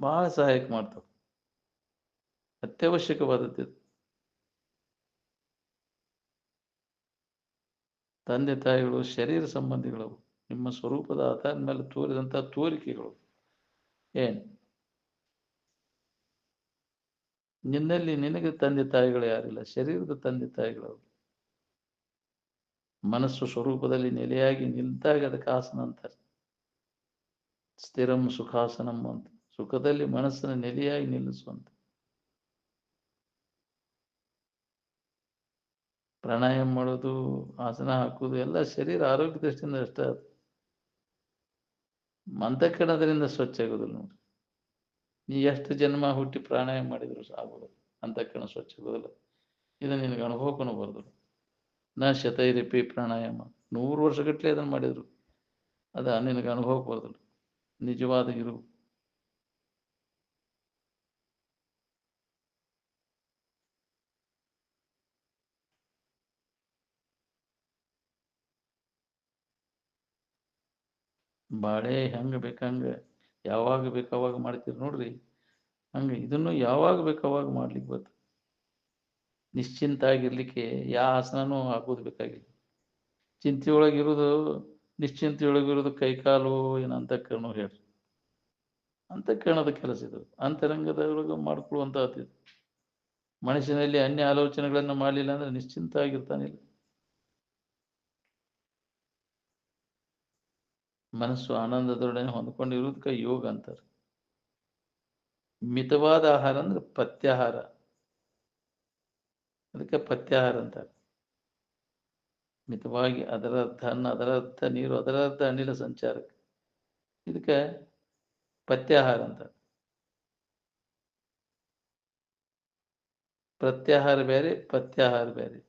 ಬಹಳ ಸಹಾಯಕ ಮಾಡ್ತವೆ. ಅತ್ಯವಶ್ಯಕವಾದದ್ದು. ತಂದೆ ತಾಯಿಗಳು ಶರೀರ ಸಂಬಂಧಿಗಳು, ನಿಮ್ಮ ಸ್ವರೂಪದ ಆಧಾರದ ಮೇಲೆ ತೋರಿದಂಥ ತೋರಿಕೆಗಳು. ಏನು ನಿನ್ನಲ್ಲಿ ನಿನಗೆ ತಂದೆ ತಾಯಿಗಳು ಯಾರಿಲ್ಲ, ಶರೀರದ ತಂದೆ ತಾಯಿಗಳು. ಮನಸ್ಸು ಸ್ವರೂಪದಲ್ಲಿ ನೆಲೆಯಾಗಿ ನಿಂತಾಗ ಅದಕ್ಕೆ ಆಸನ ಅಂತಾರೆ. ಸ್ಥಿರಂ ಸುಖಾಸನಂ ಅಂತ. ಸುಖದಲ್ಲಿ ಮನಸ್ಸನ್ನು ನೆಲೆಯಾಗಿ ನಿಲ್ಲಿಸುವಂತ. ಪ್ರಾಣಾಯಾಮ ಮಾಡೋದು, ಆಸನ ಹಾಕೋದು ಎಲ್ಲ ಶರೀರ ಆರೋಗ್ಯ ದೃಷ್ಟಿಯಿಂದ ಅಷ್ಟೇ. ಅದು ಅಂತಃಕರಣದಿಂದ ಸ್ವಚ್ಛ ಆಗೋದಿಲ್ಲ ನೋಡಿ. ನೀ ಎಷ್ಟು ಜನ್ಮ ಹುಟ್ಟಿ ಪ್ರಾಣಾಯಾಮ ಮಾಡಿದ್ರು ಆಗೋದಿಲ್ಲ, ಅಂತಃಕರಣ ಸ್ವಚ್ಛ ಆಗೋದಿಲ್ಲ. ಇದು ನಿನಗೆ ಅನುಭವಕ್ಕೂ ಬರೋದಿಲ್ಲ. ನ ಶತೈರಿಪಿ ಪ್ರಾಣಾಯಾಮ, 100 ವರ್ಷಗಟ್ಟಲೆ ಅದನ್ನು ಮಾಡಿದ್ರು ಅದ ನಿನಗೆ ಅನುಭವಕ್ಕೆ ಬರೋದಿಲ್ಲ. ನಿಜವಾದ ಇರು. ಬಾಳೆ ಹೆಂಗೆ ಬೇಕಂಗೆ ಯಾವಾಗ ಬೇಕಾವಾಗ ಮಾಡ್ತೀರಿ ನೋಡ್ರಿ, ಹಂಗೆ ಇದನ್ನು ಯಾವಾಗ ಬೇಕಾವಾಗ ಮಾಡ್ಲಿಕ್ಕೆ ಬರ್ತದೆ. ನಿಶ್ಚಿಂತ ಆಗಿರ್ಲಿಕ್ಕೆ ಯಾವ ಆಸನನೂ ಹಾಕೋದು ಬೇಕಾಗಿಲ್ಲ. ಚಿಂತೆಯೊಳಗಿರೋದು, ನಿಶ್ಚಿಂತೆಯೊಳಗಿರೋದು ಕೈಕಾಲು ಏನು ಅಂತಃಕರಣ ಹೇಳ್ರಿ. ಅಂತಃಕರಣದ ಕೆಲಸ ಇದು, ಅಂತರಂಗದೊಳಗೆ ಮಾಡ್ಕೊಳ್ಳುವಂಥದ್ದು. ಮನುಷ್ಯನಲ್ಲಿ ಅನ್ಯ ಆಲೋಚನೆಗಳನ್ನು ಮಾಡಲಿಲ್ಲ ಅಂದ್ರೆ ನಿಶ್ಚಿಂತ ಆಗಿರ್ತಾನಿಲ್ಲ. ಮನಸ್ಸು ಆನಂದದೊಡನೆ ಹೊಂದ್ಕೊಂಡಿರೋದಕ್ಕೆ ಯೋಗ ಅಂತಾರೆ. ಮಿತವಾದ ಆಹಾರ ಅಂದ್ರೆ ಪಥ್ಯಾಹಾರ, ಅದಕ್ಕೆ ಪಥ್ಯಾಹಾರ ಅಂತಾರೆ. ಮಿತವಾಗಿ ಅದರರ್ಥ ಅನ್ನ, ಅದರರ್ಥ ನೀರು, ಅದರರ್ಥ ಅನಿಲ ಸಂಚಾರಕ್ಕೆ, ಇದಕ್ಕೆ ಪಥ್ಯಾಹಾರ ಅಂತಾರೆ. ಪ್ರತ್ಯಾಹಾರ ಬೇರೆ, ಪಥ್ಯಾಹಾರ ಬೇರೆ.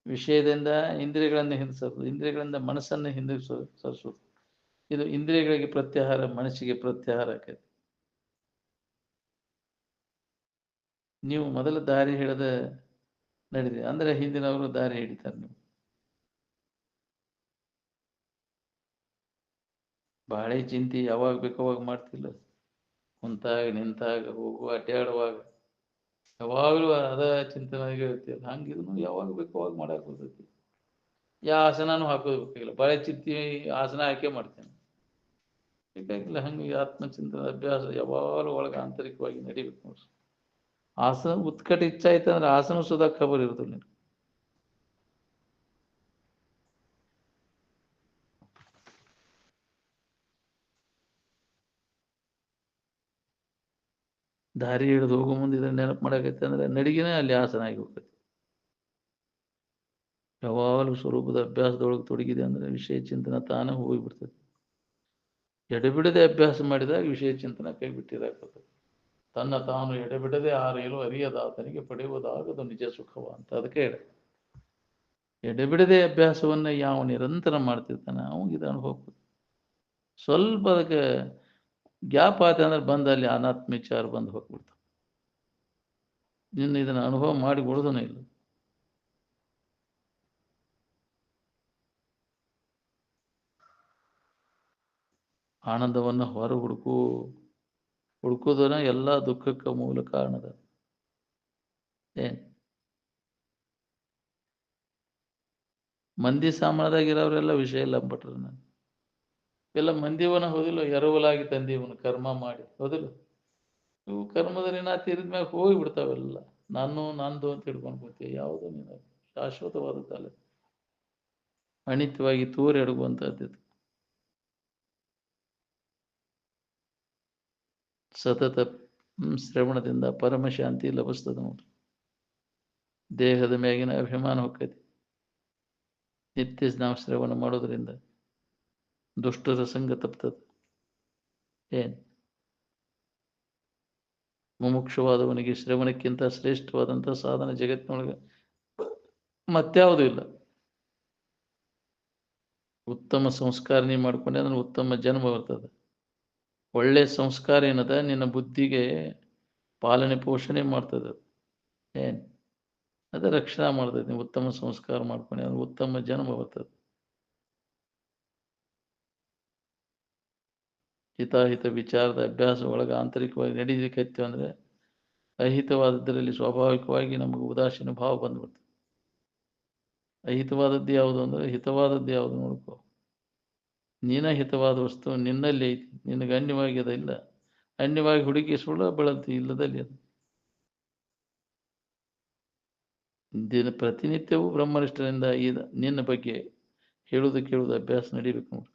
ವಿಷಯದಿಂದ ಇಂದ್ರಿಯಗಳನ್ನು ಹಿಂದಿಸೋದು, ಇಂದ್ರಿಯಗಳಿಂದ ಮನಸ್ಸನ್ನು ಸರಿಸೋದು. ಇದು ಇಂದ್ರಿಯಗಳಿಗೆ ಪ್ರತ್ಯಾಹಾರ, ಮನಸ್ಸಿಗೆ ಪ್ರತ್ಯಾಹಾರ ಆಕೈತಿ. ನೀವು ಮೊದಲ ದಾರಿ ಹಿಡಿದ ನಡೆದಿ ಅಂದ್ರೆ ಹಿಂದಿನವರು ದಾರಿ ಹಿಡಿತಾರೆ. ನೀವು ಬಾಳೆ ಚಿಂತೆ ಯಾವಾಗ ಬೇಕಾವಾಗ ಮಾಡ್ತಿಲ್ಲ. ಕುಂತಾಗ, ನಿಂತಾಗ, ಹೋಗುವ, ಅಡ್ಡಾಡುವಾಗ ಯಾವಾಗಲೂ ಅದ ಚಿಂತನೆಗೆ ಇರ್ತೀಯಲ್ಲ. ಹಂಗೆ ಇದನ್ನು ಯಾವಾಗ ಬೇಕಾವಾಗ ಮಾಡಕ್ಕೆ ಬರ್ತೈತಿ. ಯಾವ ಆಸನನೂ ಹಾಕೋದು ಬೇಕಾಗಿಲ್ಲ. ಬಾಳೆ ಚಿಂತೆ ಆಸನ ಹಾಕೇ ಮಾಡ್ತೇನೆ ಬೇಕಾಗಿಲ್ಲ. ಹಂಗೆ ಆತ್ಮಚಿಂತನ ಅಭ್ಯಾಸ ಯಾವಾಗಲೂ ಒಳಗೆ ಆಂತರಿಕವಾಗಿ ನಡಿಬೇಕು ನೋಡ್ರಿ. ಆಸನ ಉತ್ಕಟ ಇಚ್ಛಾ ಆಯ್ತು ಅಂದ್ರೆ ಆಸನ ಸುಧಾ ಖಬರ್ ಇರೋದಿಲ್ಲ ನಿಮ್ಗೆ. ದಾರಿ ಹಿಡಿದು ಹೋಗೋ ಮುಂದೆ ಇದನ್ನ ನೆನಪು ಮಾಡಕೈತೆ ಅಂದ್ರೆ ನಡಿಗೆನೇ ಅಲ್ಲಿ ಆಸನ ಆಗಿ ಹೋಗ್ತೈತಿ. ಯಾವಾಗಲೂ ಸ್ವರೂಪದ ಅಭ್ಯಾಸದೊಳಗೆ ತೊಡಗಿದೆ ಅಂದ್ರೆ ವಿಷಯ ಚಿಂತನ ತಾನೇ ಹೋಗಿಬಿಡ್ತೈತಿ. ಎಡೆಬಿಡದೆ ಅಭ್ಯಾಸ ಮಾಡಿದಾಗ ವಿಷಯ ಚಿಂತನ ಕೈ ಬಿಟ್ಟಿದಾಗ್ತದೆ. ತನ್ನ ತಾನು ಎಡೆಬಿಡದೆ ಆರೇಲು ಅರಿಯದಾತನಿಗೆ ಪಡೆಯುವುದಾಗದು ನಿಜ ಸುಖವ ಅಂತ. ಅದಕ್ಕೆ ಎಡೆಬಿಡದೆ ಅಭ್ಯಾಸವನ್ನ ಯಾವ ನಿರಂತರ ಮಾಡ್ತಿರ್ತಾನೆ ಅವನಿಗೆ ಇದು ಅನುಭವ. ಸ್ವಲ್ಪ ಅದಕ್ಕೆ ಗ್ಯಾಪ್ ಆಯ್ತು ಅಂದ್ರೆ ಬಂದು ಅಲ್ಲಿ ಅನಾತ್ಮ ವಿಚಾರ ಬಂದು ಹೋಗ್ಬಿಡ್ತಾವೆ. ಇನ್ನು ಇದನ್ನು ಅನುಭವ ಮಾಡಿ ಕೊಡೋದೂ ಇಲ್ಲ. ಆನಂದವನ್ನು ಹೊರ ಹುಡುಕೋದನ್ನ ಎಲ್ಲ ದುಃಖಕ್ಕೆ ಮೂಲ ಕಾರಣದ ಏನ್ ಮಂದಿ ಸಾಮಾನ್ಯದಾಗಿರೋರೆಲ್ಲ ವಿಷಯ ಇಲ್ಲ ಬಿಟ್ರೆ ನಾನು ಎಲ್ಲ ಮಂದಿವನ ಹೋದಿಲ್ಲ. ಎರವಲಾಗಿ ತಂದೀವನು ಕರ್ಮ ಮಾಡಿ ಹೋದಿಲ್ಲ. ಇವು ಕರ್ಮದ ಋಣ ತೀರಿದ ಮ್ಯಾಗ ಹೋಗಿ ಬಿಡ್ತಾವೆಲ್ಲ. ನಾನು ನಂದು ಅಂತ ಹಿಡ್ಕೊಂಡು ಕೂತೀವಿ. ಯಾವುದೋ ನೀನು ಶಾಶ್ವತವಾದದ್ದಲ್ಲ, ಅನಿತ್ಯವಾಗಿ ತೋರಿ ಅಡಗುವಂಥದ್ದು. ಸತತ ಶ್ರವಣದಿಂದ ಪರಮಶಾಂತಿ ಲಭಿಸ್ತದೆ ನೋಡ್ರಿ. ದೇಹದ ಮ್ಯಾಗಿನ ಅಭಿಮಾನ ಹೋಗ್ತೈತಿ. ನಿತ್ಯ ನಾವು ಶ್ರವಣ ಮಾಡೋದ್ರಿಂದ ದುಷ್ಟರ ಸಂಗ ತಪ್ತದೆ. ಏನ್ ಮುಮುಕ್ಷವಾದವನಿಗೆ ಶ್ರವಣಕ್ಕಿಂತ ಶ್ರೇಷ್ಠವಾದಂಥ ಸಾಧನ ಜಗತ್ತಿನೊಳಗೆ ಮತ್ಯಾವುದೂ ಇಲ್ಲ. ಉತ್ತಮ ಸಂಸ್ಕಾರ ನೀ ಮಾಡ್ಕೊಂಡೆ ಅಂದ್ರೆ ಉತ್ತಮ ಜನ್ಮ ಬರ್ತದೆ. ಒಳ್ಳೆ ಸಂಸ್ಕಾರ ಏನದ ನಿನ್ನ ಬುದ್ಧಿಗೆ ಪಾಲನೆ ಪೋಷಣೆ ಮಾಡ್ತದೆ. ಏನ್ ಅದ ರಕ್ಷಣಾ ಮಾಡ್ತದೆ. ನೀವು ಉತ್ತಮ ಸಂಸ್ಕಾರ ಮಾಡ್ಕೊಂಡೆ ಅಂದ್ರೆ ಉತ್ತಮ ಜನ್ಮ ಬರ್ತದೆ. ಹಿತಾಹಿತ ವಿಚಾರದ ಅಭ್ಯಾಸ ಒಳಗೆ ಆಂತರಿಕವಾಗಿ ನಡೀಲಿಕ್ಕೆ ಅಂದ್ರೆ ಅಹಿತವಾದದ್ದರಲ್ಲಿ ಸ್ವಾಭಾವಿಕವಾಗಿ ನಮಗೆ ಉದಾಸೀನ ಭಾವ ಬಂದ್ಬಿಡ್ತದೆ. ಅಹಿತವಾದದ್ದು ಯಾವುದು ಅಂದ್ರೆ ಹಿತವಾದದ್ದು ಯಾವುದು ನೋಡ್ಕೋ. ನೀನ ಹಿತವಾದ ವಸ್ತು ನಿನ್ನಲ್ಲಿ ಐತಿ, ನಿನಗೆ ಅನ್ಯವಾಗಿ ಇಲ್ಲ. ಅನ್ಯವಾಗಿ ಹುಡುಕಿ ಸುಳ್ಳ ಬೆಳತಿ ಇಲ್ಲದಲ್ಲಿ ಅದು. ಪ್ರತಿನಿತ್ಯವೂ ಬ್ರಹ್ಮನಿಷ್ಠರಿಂದ ನಿನ್ನ ಬಗ್ಗೆ ಹೇಳುವುದು ಕೇಳುವುದು ಅಭ್ಯಾಸ ನಡಿಬೇಕು ನೋಡಿ.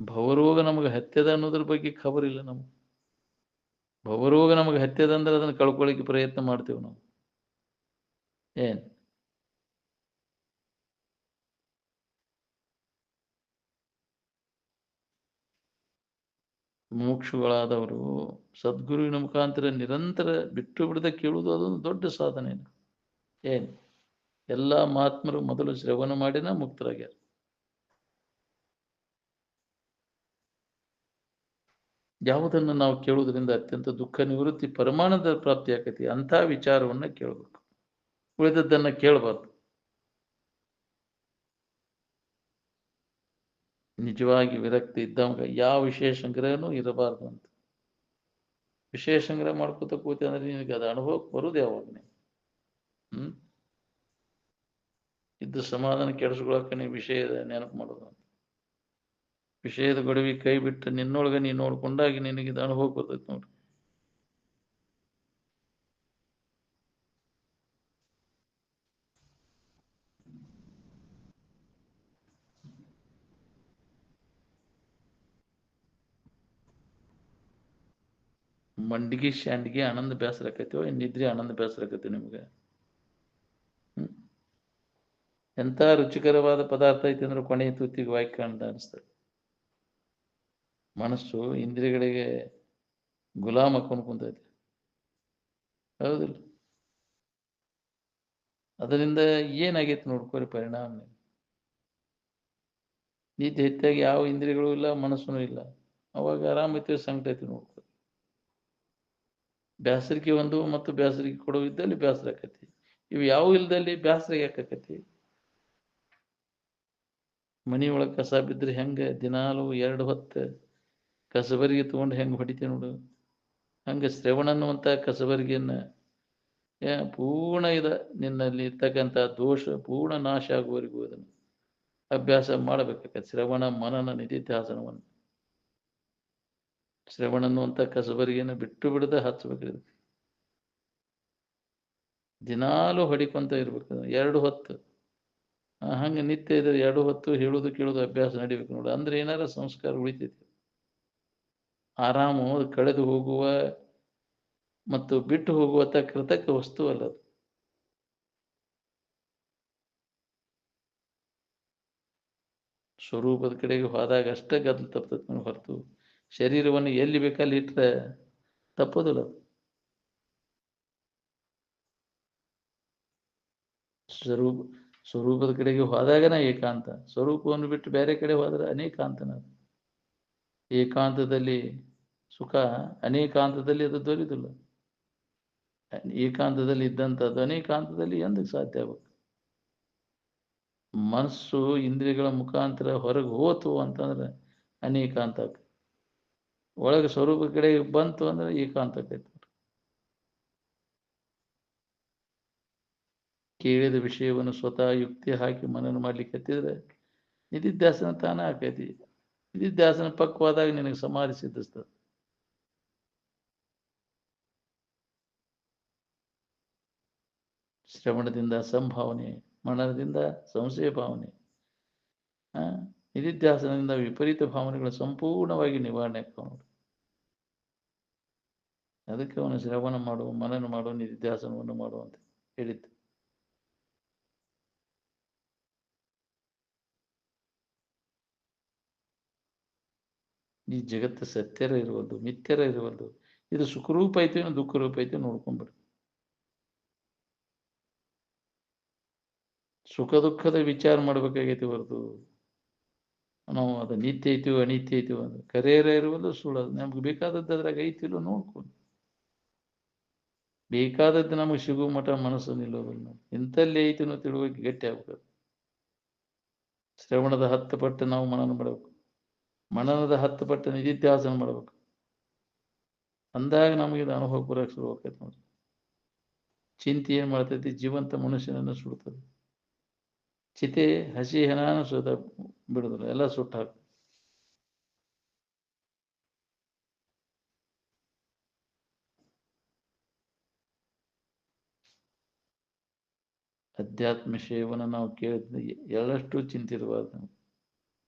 ಭವರೋಗ ನಮಗೆ ಹತ್ಯದ ಅನ್ನೋದ್ರ ಬಗ್ಗೆ ಖಬರ್ ಇಲ್ಲ ನಮ್ಗೆ. ಭವರೋಗ ನಮಗೆ ಹತ್ಯದ ಅಂದ್ರೆ ಅದನ್ನು ಕಳ್ಕೊಳ್ಳಿಕ್ಕೆ ಪ್ರಯತ್ನ ಮಾಡ್ತೇವೆ ನಾವು. ಏನ್ ಮುಮುಕ್ಷುಗಳಾದವರು ಸದ್ಗುರುವಿನ ಮುಖಾಂತರ ನಿರಂತರ ಬಿಟ್ಟು ಬಿಡದೆ ಕೇಳುವುದು ಅದೊಂದು ದೊಡ್ಡ ಸಾಧನೆ. ಏನ್ ಎಲ್ಲ ಮಹಾತ್ಮರು ಮೊದಲು ಶ್ರವಣ ಮಾಡಿನ ಮುಕ್ತರಾಗ್ಯಾರ. ಯಾವುದನ್ನು ನಾವು ಕೇಳುವುದರಿಂದ ಅತ್ಯಂತ ದುಃಖ ನಿವೃತ್ತಿ ಪರಮಾನಂದ ಪ್ರಾಪ್ತಿ ಆಕತಿ ಅಂಥ ವಿಚಾರವನ್ನ ಕೇಳಬೇಕು. ಉಳಿದದ್ದನ್ನ ಕೇಳಬಾರ್ದು. ನಿಜವಾಗಿ ವಿರಕ್ತಿ ಇದ್ದವಾಗ ಯಾವ ವಿಷಯ ಸಂಗ್ರಹನೂ ಇರಬಾರ್ದು ಅಂತ. ವಿಷಯ ಸಂಗ್ರಹ ಮಾಡ್ಕೋತ ಕೂತಿ ಅಂದ್ರೆ ನಿನಗೆ ಅದು ಅನುಭವಕ್ಕೆ ಬರುದು ಯಾವಾಗ ನೀವು ಇದ್ದು ಸಮಾಧಾನ ಕೆಡಿಸ್ಕೊಳಕ್ಕೆ ನೀವು ವಿಷಯದ ನೆನಪು ಮಾಡೋದು. ವಿಷಯದ ಗೊಡವಿ ಕೈ ಬಿಟ್ಟು ನಿನ್ನೊಳಗೆ ನೀನು ನೋಡ್ಕೊಂಡಾಗಿ ನಿನಗೆ ಇದು ಅನುಭವ ಬರ್ತೈತೆ ನೋಡಿ. ಮಂಡಿಗೆ ಶಾಂಡಿಗೆ ಆನಂದ ಬೇಸರ ಆಕೈತೋ ನಿದ್ರೆ ಆನಂದ ಬೇಸರ ಆಕೈತಿ ನಿಮ್ಗೆ. ಎಂಥ ರುಚಿಕರವಾದ ಪದಾರ್ಥ ಐತಿ ಅಂದ್ರೆ ಕೊನೆಯ ತುತ್ತಿಗೆ ವಾಕ್ಯ ಅಂತ ಅನಿಸ್ತದೆ. ಮನಸ್ಸು ಇಂದ್ರಿಯಗಳಿಗೆ ಗುಲಾಮ ಹಾಕೊಂಡು ಕುಂತೈತಿ, ಹೌದಿಲ್ಲ? ಅದರಿಂದ ಏನಾಗೈತಿ ನೋಡ್ಕೋರಿ ಪರಿಣಾಮ. ನೀತಿ ಹೆಚ್ಚಾಗಿ ಯಾವ ಇಂದ್ರಿಯಗಳು ಇಲ್ಲ, ಮನಸ್ಸೂ ಇಲ್ಲ. ಅವಾಗ ಆರಾಮೈತಿ, ಸಂಕಟ ಐತಿ ನೋಡ್ಕೊ. ಬ್ಯಾಸರಿಕೆ ಒಂದು ಮತ್ತು ಬ್ಯಾಸರಿಕೆ ಕೊಡೋ ಇದ್ದಲ್ಲಿ ಬ್ಯಾಸರ ಆಕತಿ. ಇವು ಯಾವ ಇಲ್ದಲ್ಲಿ ಬ್ಯಾಸರ ಯಾಕತಿ? ಮನಿಯೊಳಗೆ ಕಸ ಬಿದ್ದರೆ ಹೆಂಗೆ ದಿನಾಲು 2 ಹೊತ್ತು ಕಸಬರಿಗೆ ತಗೊಂಡು ಹೆಂಗೆ ಹೊಡಿತೀವಿ ನೋಡು, ಹಂಗೆ ಶ್ರವಣ ಅನ್ನುವಂಥ ಕಸಬರಿಗೆಯನ್ನ ಪೂರ್ಣ ನಿನ್ನಲ್ಲಿ ಇರ್ತಕ್ಕಂಥ ದೋಷ ಪೂರ್ಣ ನಾಶ ಆಗುವವರೆಗೂ ಅದನ್ನು ಅಭ್ಯಾಸ ಮಾಡಬೇಕಾಗತ್ತೆ. ಶ್ರವಣ ಮನನ ನಿಧಿಧ್ಯಾಸನವನ್ನು ಶ್ರವಣ ಅನ್ನುವಂಥ ಕಸಬರಿಗೆಯನ್ನು ಬಿಟ್ಟು ಬಿಡದೆ ಹಚ್ಚಬೇಕು. ದಿನಾಲು ಹೊಡಿಕೊಂತ ಇರ್ಬೇಕು 2 ಹೊತ್ತು. ಹಂಗೆ ನಿತ್ಯ ಇದ್ರೆ 2 ಹೊತ್ತು ಹೇಳುದು ಕೇಳುದು ಅಭ್ಯಾಸ ನಡಿಬೇಕು ನೋಡು. ಅಂದ್ರೆ ಏನಾರ ಸಂಸ್ಕಾರ ಉಳಿತೈತಿ. ಆರಾಮು ಕಳೆದು ಹೋಗುವ ಮತ್ತು ಬಿಟ್ಟು ಹೋಗುವಂಥ ಕೃತಕ ವಸ್ತು ಅಲ್ಲ ಅದು. ಸ್ವರೂಪದ ಕಡೆಗೆ ಹೋದಾಗ ಅಷ್ಟೇ ಗದ್ದಲ ತಪ್ತೈತೆ ಹೊರತು ಶರೀರವನ್ನು ಎಲ್ಲಿ ಬೇಕಲ್ಲಿ ಇಟ್ಟರೆ ತಪ್ಪೋದಿಲ್ಲ ಅದು. ಸ್ವರೂಪದ ಕಡೆಗೆ ಹೋದಾಗನ ಏಕಾಂತ. ಸ್ವರೂಪವನ್ನು ಬಿಟ್ಟು ಬೇರೆ ಕಡೆ ಹೋದರೆ ಅನೇಕಾಂತನ. ಏಕಾಂತದಲ್ಲಿ ಸುಖ, ಅನೇಕಾಂತದಲ್ಲಿ ಅದು ದೊರೆಯುವುದಿಲ್ಲ. ಏಕಾಂತದಲ್ಲಿ ಇದ್ದಂಥದ್ದು ಅನೇಕಾಂತದಲ್ಲಿ ಎಂದಕ್ಕೆ ಸಾಧ್ಯ ಆಗಬೇಕು? ಮನಸ್ಸು ಇಂದ್ರಿಯಗಳ ಮುಖಾಂತರ ಹೊರಗೆ ಹೋತು ಅಂತಂದ್ರೆ ಅನೇಕಾಂತ ಆಕೈತಿ. ಒಳಗೆ ಸ್ವರೂಪ ಕಡೆ ಬಂತು ಅಂದ್ರೆ ಏಕಾಂತ ಆಕೈತಿ. ಕೇಳಿದ ವಿಷಯವನ್ನು ಸ್ವತಃ ಯುಕ್ತಿ ಹಾಕಿ ಮನನ ಮಾಡ್ಲಿಕ್ಕೆ ಹತ್ತಿದ್ರೆ ನಿಧಿಧ್ಯಾಸನ ತಾನೇ ಆಕೈತಿ. ನಿಧಿಧ್ಯಾಸನ ಪಕ್ವಾದಾಗ ನಿನಗೆ ಸಮಾಧಿ ಸಿದ್ಧಿಸ್ತದೆ. ಶ್ರವಣದಿಂದ ಸಂಭಾವನೆ, ಮನನದಿಂದ ಸಂಶಯ ಭಾವನೆ, ನಿಧಿಧ್ಯಾಸನದಿಂದ ವಿಪರೀತ ಭಾವನೆಗಳು ಸಂಪೂರ್ಣವಾಗಿ ನಿವಾರಣೆ ಆಗ್ತಾವ. ಅದಕ್ಕೆ ಅವನು ಶ್ರವಣ ಮಾಡು, ಮನನ ಮಾಡು, ನಿಧಿಧ್ಯಾಸನವನ್ನು ಮಾಡು ಅಂತ ಹೇಳಿದ್ದು. ಈ ಜಗತ್ತು ಸತ್ಯರ ಇರುವುದು, ಮಿಥ್ಯರ ಇರುವುದು. ಇದು ಸುಖರೂಪ ಐತಿ ದುಃಖ ರೂಪ ಐತಿ ನೋಡ್ಕೊಂಡ್ಬಿಡ್ರಿ. ಸುಖ ದುಃಖದ ವಿಚಾರ ಮಾಡ್ಬೇಕಾಗೈತಿ ಹೊರತು ನಾವು ಅದು ನಿತ್ಯ ಐತಿವೋ ಅನಿತ್ಯ ಐತಿವೋ ಅಂದ್ರೆ ಕರೆಯರ ಇರುವಲ್ಲ ಸುಳ್ಳು. ನಮ್ಗೆ ಬೇಕಾದದ್ದು ಅದ್ರಾಗ ಐತಿಲ್ಲ ನೋಡ್ಕೊಂಡು ಬೇಕಾದದ್ದು ನಮಗೆ ಸಿಗುವ ಮಠ ಮನಸ್ಸು ನಿಲ್ಲೋದಿಲ್ಲ. ಇಂಥಲ್ಲಿ ಐತಿನೋ ತಿಳುವಳಿಕೆ ಗಟ್ಟಿ ಆಗ್ಬೇಕು. ಶ್ರವಣದ 10 ಪಟ್ಟು ನಾವು ಮನನ ಮಾಡಬೇಕು, ಮನನದ 10 ಪಟ್ಟು ನಿಧಿಧ್ಯಾಸನ ಮಾಡಬೇಕು. ಅಂದಾಗ ನಮಗೆ ಇದು ಅನುಭವ ಬರೋಕೆ ಶುರು ಆಕೈತೆ ನೋಡಿ. ಚಿಂತೆ ಏನು ಮಾಡ್ತೈತಿ? ಜೀವಂತ ಮನುಷ್ಯನನ್ನು ಸುಡ್ತದೆ. ಚಿತೆ ಹಸಿ ಹೆಣಾನು ಸುದ ಬಿಡುದಿಲ್ಲ, ಎಲ್ಲ ಸುಟ್ಟು ಹಾಕು. ಅಧ್ಯಾತ್ಮ ವಿಷಯವನ್ನು ನಾವು ಕೇಳಿದ್ವಿ, ಎಳ್ಳಷ್ಟು ಚಿಂತೆ ಇರಬಾರ್ದು ನಾವು.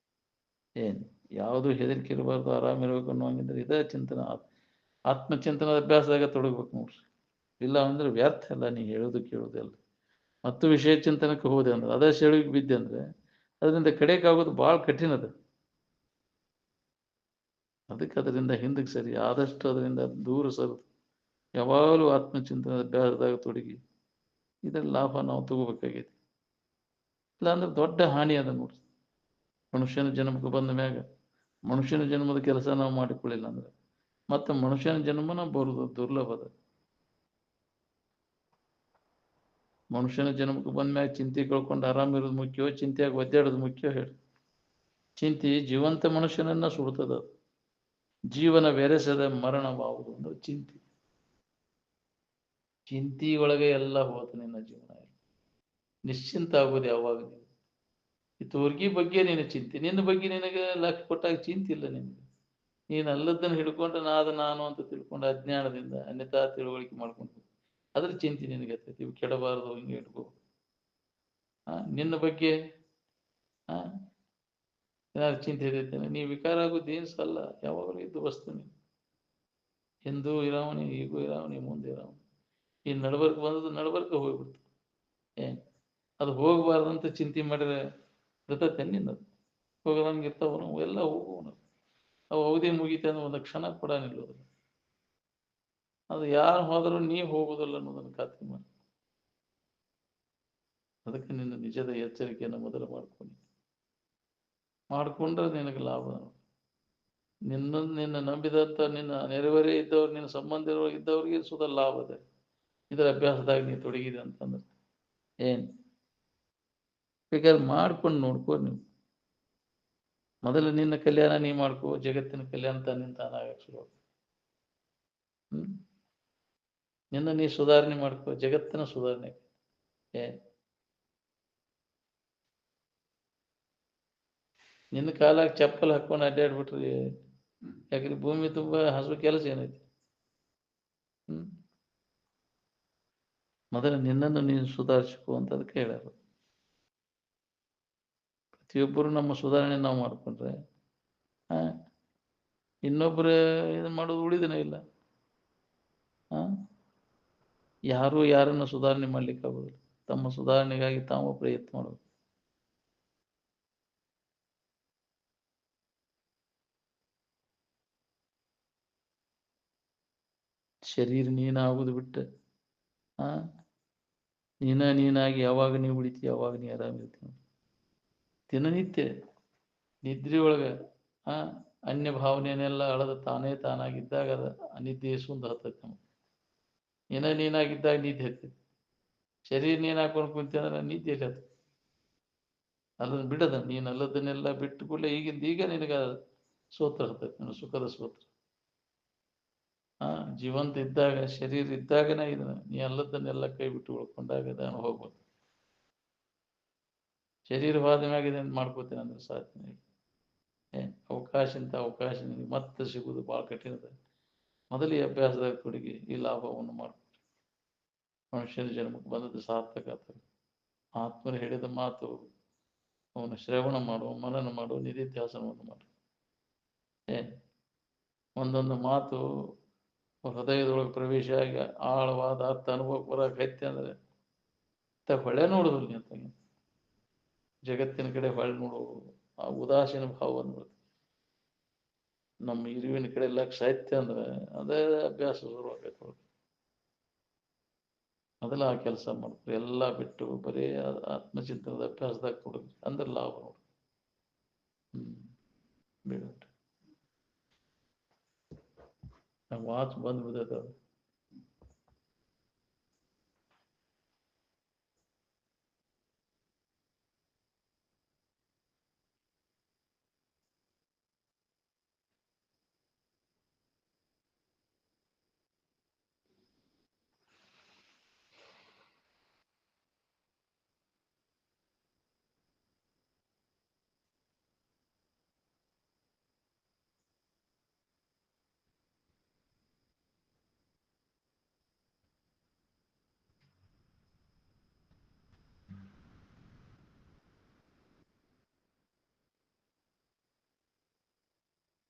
ಏನು ಯಾವುದು ಹೆದರಿಕೆ ಇರಬಾರ್ದು, ಆರಾಮಿರ್ಬೇಕು ಅನ್ನೋಂಗಿದ್ರೆ ಇದೇ ಚಿಂತನ, ಆತ್ಮಚಿಂತನದ ಅಭ್ಯಾಸದಾಗ ತೊಡಗ್ಬೇಕು ನೋಡ್ರಿ. ಇಲ್ಲ ಅಂದ್ರೆ ವ್ಯರ್ಥ ಎಲ್ಲ, ನೀ ಹೇಳೋದು ಕೇಳೋದೆಲ್ಲ. ಮತ್ತು ವಿಷಯ ಚಿಂತನಕ್ಕೆ ಹೋದೆ ಅಂದ್ರೆ ಅದೇ ಸೆಳುವಿಗೆ ಬಿದ್ದೆ ಅಂದ್ರೆ ಅದರಿಂದ ಕಡೆಕಾಗೋದು ಭಾಳ ಕಠಿಣ ಅದು. ಅದಕ್ಕೆ ಅದರಿಂದ ಹಿಂದಕ್ಕೆ ಸರಿ, ಆದಷ್ಟು ಅದರಿಂದ ದೂರ ಸರಿದು ಯಾವಾಗಲೂ ಆತ್ಮಚಿಂತನದ ಅಭ್ಯಾಸದಾಗ ತೊಡಗಿ ಇದರ ಲಾಭ ನಾವು ತಗೋಬೇಕಾಗೈತಿ. ಇಲ್ಲಾಂದ್ರೆ ದೊಡ್ಡ ಹಾನಿ ಅದ ನೋಡ್ರಿ. ಮನುಷ್ಯನ ಜನ್ಮಕ್ಕೆ ಬಂದ ಮ್ಯಾಗ ಮನುಷ್ಯನ ಜನ್ಮದ ಕೆಲಸ ನಾವು ಮಾಡಿಕೊಳ್ಳಿಲ್ಲ ಅಂದ್ರೆ ಮತ್ತೆ ಮನುಷ್ಯನ ಜನ್ಮನ ಬರುದು ದುರ್ಲಭ ಅದ. ಮನುಷ್ಯನ ಜನ್ಮಕ್ಕೆ ಬಂದ ಮ್ಯಾಗ ಚಿಂತೆ ಕಳ್ಕೊಂಡು ಆರಾಮಿರೋದು ಮುಖ್ಯವೋ, ಚಿಂತೆಯಾಗಿ ಒದ್ದಾಡೋದು ಮುಖ್ಯ ಹೇಳಿ? ಚಿಂತೆ ಜೀವಂತ ಮನುಷ್ಯನನ್ನ ಸುಡ್ತದ. ಜೀವನ ಬೆರೆಸದ ಮರಣವಾಗುವುದು ಅಂದ್ರೆ ಚಿಂತೆ. ಚಿಂತೆ ಒಳಗೆ ಎಲ್ಲ ಹೋತು ನಿನ್ನ ಜೀವನ. ನಿಶ್ಚಿಂತ ಆಗೋದು ಯಾವಾಗ ನೀನು ಇತೋರ್ಗಿ ಬಗ್ಗೆ ನಿನ್ನ ಚಿಂತೆ, ನಿನ್ನ ಬಗ್ಗೆ ನಿನಗೆ ಲಕ್ಷ ಕೊಟ್ಟಾಗ ಚಿಂತೆ ಇಲ್ಲ ನಿನಗೆ. ನೀನು ಅಲ್ಲದನ್ನು ಹಿಡ್ಕೊಂಡು ನಾನು ಅಂತ ತಿಳ್ಕೊಂಡು ಅಜ್ಞಾನದಿಂದ ಅನ್ಯತಾ ತಿಳುವಳಿಕೆ ಮಾಡ್ಕೊಂಡು ಅದ್ರ ಚಿಂತೆ ನಿನಗೆ ಆಗ್ತೈತಿ. ಇವು ಕೆಡಬಾರದು, ಹಿಂಗೆ ಇಟ್ಕೋ. ನಿನ್ನ ಬಗ್ಗೆ ಏನಾದ್ರು ಚಿಂತೆ ಇರ್ತೈತೇನೆ? ನೀ ವಿಕಾರ ಆಗೋದು ಏನು ಸಲ್ಲ, ಯಾವಾಗಲೂ ಇದ್ದು ವಸ್ತು ನೀನು. ಎಂದೂ ಇರಾವಣಿ, ಈಗೂ ಇರಾವಣಿ, ಮುಂದೆ ಇರಾವಣಿ. ಈ ನಡಬರ್ಕ್ ಬಂದದ್ದು ನಡಬರ್ಕ ಹೋಗ್ಬಿಡ್ತು. ಏನು ಅದು ಹೋಗಬಾರ್ದಂತ ಚಿಂತೆ ಮಾಡಿದ್ರೆ ಇರ್ತೈತೆ ನಿನ್ನದು? ಹೋಗದಂಗೆ ಇರ್ತಾವನು ಎಲ್ಲ ಹೋಗುವನು. ಅವು ಅವಧಿ ಮುಗಿತೆ ಅಂದ್ರೆ ಒಂದು ಕ್ಷಣ ಕೂಡ ನಿಲ್ಲೋದಿಲ್ಲ. ಅದು ಯಾರು ಹೋದರೂ ನೀ ಹೋಗುವುದಿಲ್ಲ ಅನ್ನೋದನ್ನು ಖಾತ್ರಿ ಮಾಡಿ. ಅದಕ್ಕೆ ನಿನ್ನ ನಿಜದ ಎಚ್ಚರಿಕೆಯನ್ನು ಮೊದಲು ಮಾಡಿಕೊಂಡ್ರೆ ನಿನಗೆ ಲಾಭ. ನಿನ್ನ ನಂಬಿದಂಥ ನಿನ್ನ ನೆರೆಹೊರೆ ಇದ್ದವ್ರು, ನಿನ್ನ ಸಂಬಂಧ ಇದ್ದವ್ರಿಗೆ ಸುದ ಲಾಭ ಇದೆ ಇದರ ಅಭ್ಯಾಸದಾಗ ನೀ ತೊಡಗಿದೆ ಅಂತಂದ್ರೆ. ಏನು ಬೇಕಾದ್ರೆ ಮಾಡ್ಕೊಂಡು ನೋಡ್ಕೋ ನೀವು. ಮೊದಲು ನಿನ್ನ ಕಲ್ಯಾಣ ನೀ ಮಾಡ್ಕೋ, ಜಗತ್ತಿನ ಕಲ್ಯಾಣ ನಿನ್ನ ತಾನಾಗಕ್ಕೆ ಶುರು. ನಿನ್ನ ನೀ ಸುಧಾರಣೆ ಮಾಡ್ಕೋ, ಜಗತ್ತಿನ ಸುಧಾರಣೆ. ನಿನ್ನ ಕಾಲಾಗ ಚಪ್ಪಲ್ ಹಾಕೊಂಡು ಅಡ್ಡಾಡ್ಬಿಟ್ರಿ, ಯಾಕ್ರಿ ಭೂಮಿ ತುಂಬ ಹಸು ಕೆಲಸ ಏನೈತಿ? ಮೊದಲು ನಿನ್ನನ್ನು ನೀನು ಸುಧಾರಿಸಿಕೋ ಅಂತ ಅದಕ್ಕೆ ಹೇಳ್ಯಾರ. ಪ್ರತಿಯೊಬ್ಬರು ನಮ್ಮ ಸುಧಾರಣೆ ನಾವು ಮಾಡಿಕೊಂಡ್ರೆ ಇನ್ನೊಬ್ಬರು ಇದು ಮಾಡೋದು ಉಳಿದನೇ ಇಲ್ಲ. ಯಾರು ಯಾರನ್ನು ಸುಧಾರಣೆ ಮಾಡ್ಲಿಕ್ಕೆ ಆಗೋದಿಲ್ಲ. ತಮ್ಮ ಸುಧಾರಣೆಗಾಗಿ ತಾವು ಪ್ರಯತ್ನ ಮಾಡೋದು. ಶರೀರ ನೀನಾಗುದು ಬಿಟ್ಟು ನೀನಾಗಿ ಯಾವಾಗ ನೀವು ಉಳಿತಿ, ಯಾವಾಗ ನೀ ಆರಾಮಿರ್ತೀನಿ. ದಿನನಿತ್ಯ ನಿದ್ರೆ ಒಳಗೆ ಅನ್ಯ ಭಾವನೆಯನ್ನೆಲ್ಲ ಅಳದ ತಾನಾಗಿದ್ದಾಗ ಅದ ಅನಿದ್ದೆ ಸುಂದ ಹತ್ತೈತಿ ನಮಗೆ. ನೀನಾಗಿದ್ದಾಗ ನಿದ್ದೆ ಹತ್ತೈತಿ. ಶರೀರ ನೀನು ಹಾಕೊಂಡು ಕುಂತಿ ಅಂದ್ರೆ ನಿದ್ದೆಯಲ್ಲಿ ಹತ್ತ. ಅದನ್ನು ಬಿಡದ, ನೀನು ಅಲ್ಲದನ್ನೆಲ್ಲ ಬಿಟ್ಟು ಕೂಡಲೇ ಈಗ ನಿನಗ ಸೋತ್ರ ಹತ್ತೈತಿ, ನೀನು ಸುಖದ ಸೋತ್ರ. ಜೀವಂತ ಇದ್ದಾಗ, ಶರೀರ ಇದ್ದಾಗನೇ ಇದನ್ನ ನೀ ಅಲ್ಲದನ್ನೆಲ್ಲ ಕೈ ಬಿಟ್ಟು ಉಳ್ಕೊಂಡಾಗ ಅದು ಹೋಗ್ಬೋದು. ಶರೀರ ಹೋದ ಮ್ಯಾಗ ಇದನ್ನು ಮಾಡ್ಕೋತೇನೆ ಅಂದ್ರೆ ಸಾಧ್ಯ. ಅವಕಾಶ ನಿನಗೆ ಮತ್ತೆ ಸಿಗುವುದು ಭಾಳ ಕಠಿಣದ. ಮೊದಲು ಈ ಅಭ್ಯಾಸದಾಗ ತೊಡಗಿ ಈ ಲಾಭವನ್ನು ಮಾಡ್ಕೊ. ಮನುಷ್ಯನ ಜನ್ಮಕ್ಕೆ ಬಂದದ್ದು ಸಾರ್ಥಕ ಆಗ್ತದೆ. ಆತ್ಮರು ಹೇಳಿದ ಮಾತು ಅವನು ಶ್ರವಣ ಮಾಡುವ, ಮನನ ಮಾಡುವ, ನಿಧಿಧ್ಯಾಸನವನ್ನು ಮಾಡು. ಒಂದೊಂದು ಮಾತು ಹೃದಯದೊಳಗೆ ಪ್ರವೇಶ ಆಗಿ ಆಳವಾದ ಅರ್ಥ ಅನುಭವಕ್ಕೆ ಬರಕೈತೆ ಅಂದ್ರೆ ಹೊಳೆ ನೋಡುದಿಲ್ಲ ಅಂತ. ಜಗತ್ತಿನ ಕಡೆ ಹೊಳೆ ನೋಡುವುದು ಆ ಉದಾಸೀನ ಭಾವವನ್ನು ಬರ್ತದೆ. ನಮ್ಮ ಇರುವಿನ ಕಡೆ ಲಕ್ಷ ಐತೆ ಅಂದ್ರೆ ಅದೇ ಅಭ್ಯಾಸ ಶುರುವಾಗೈತೆ. ಮೊದಲ ಆ ಕೆಲಸ ಮಾಡ್ತಾರೆ, ಎಲ್ಲ ಬಿಟ್ಟು ಬರೀ ಆತ್ಮಚಿಂತನದ ಅಭ್ಯಾಸದಾಗ ಕೊಡುದು ಅಂದ್ರೆ ಲಾಭ ನೋಡಿ. ಬೇಡ ವಾಚ್ ಬಂದ್ ಬಿದ್ದೈತೆ ಅದು.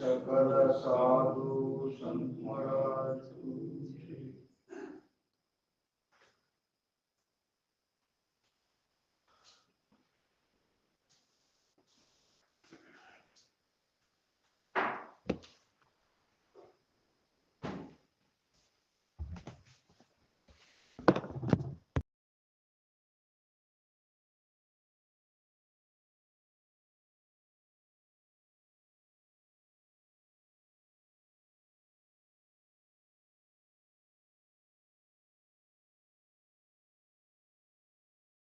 सकल साधु संत महाराज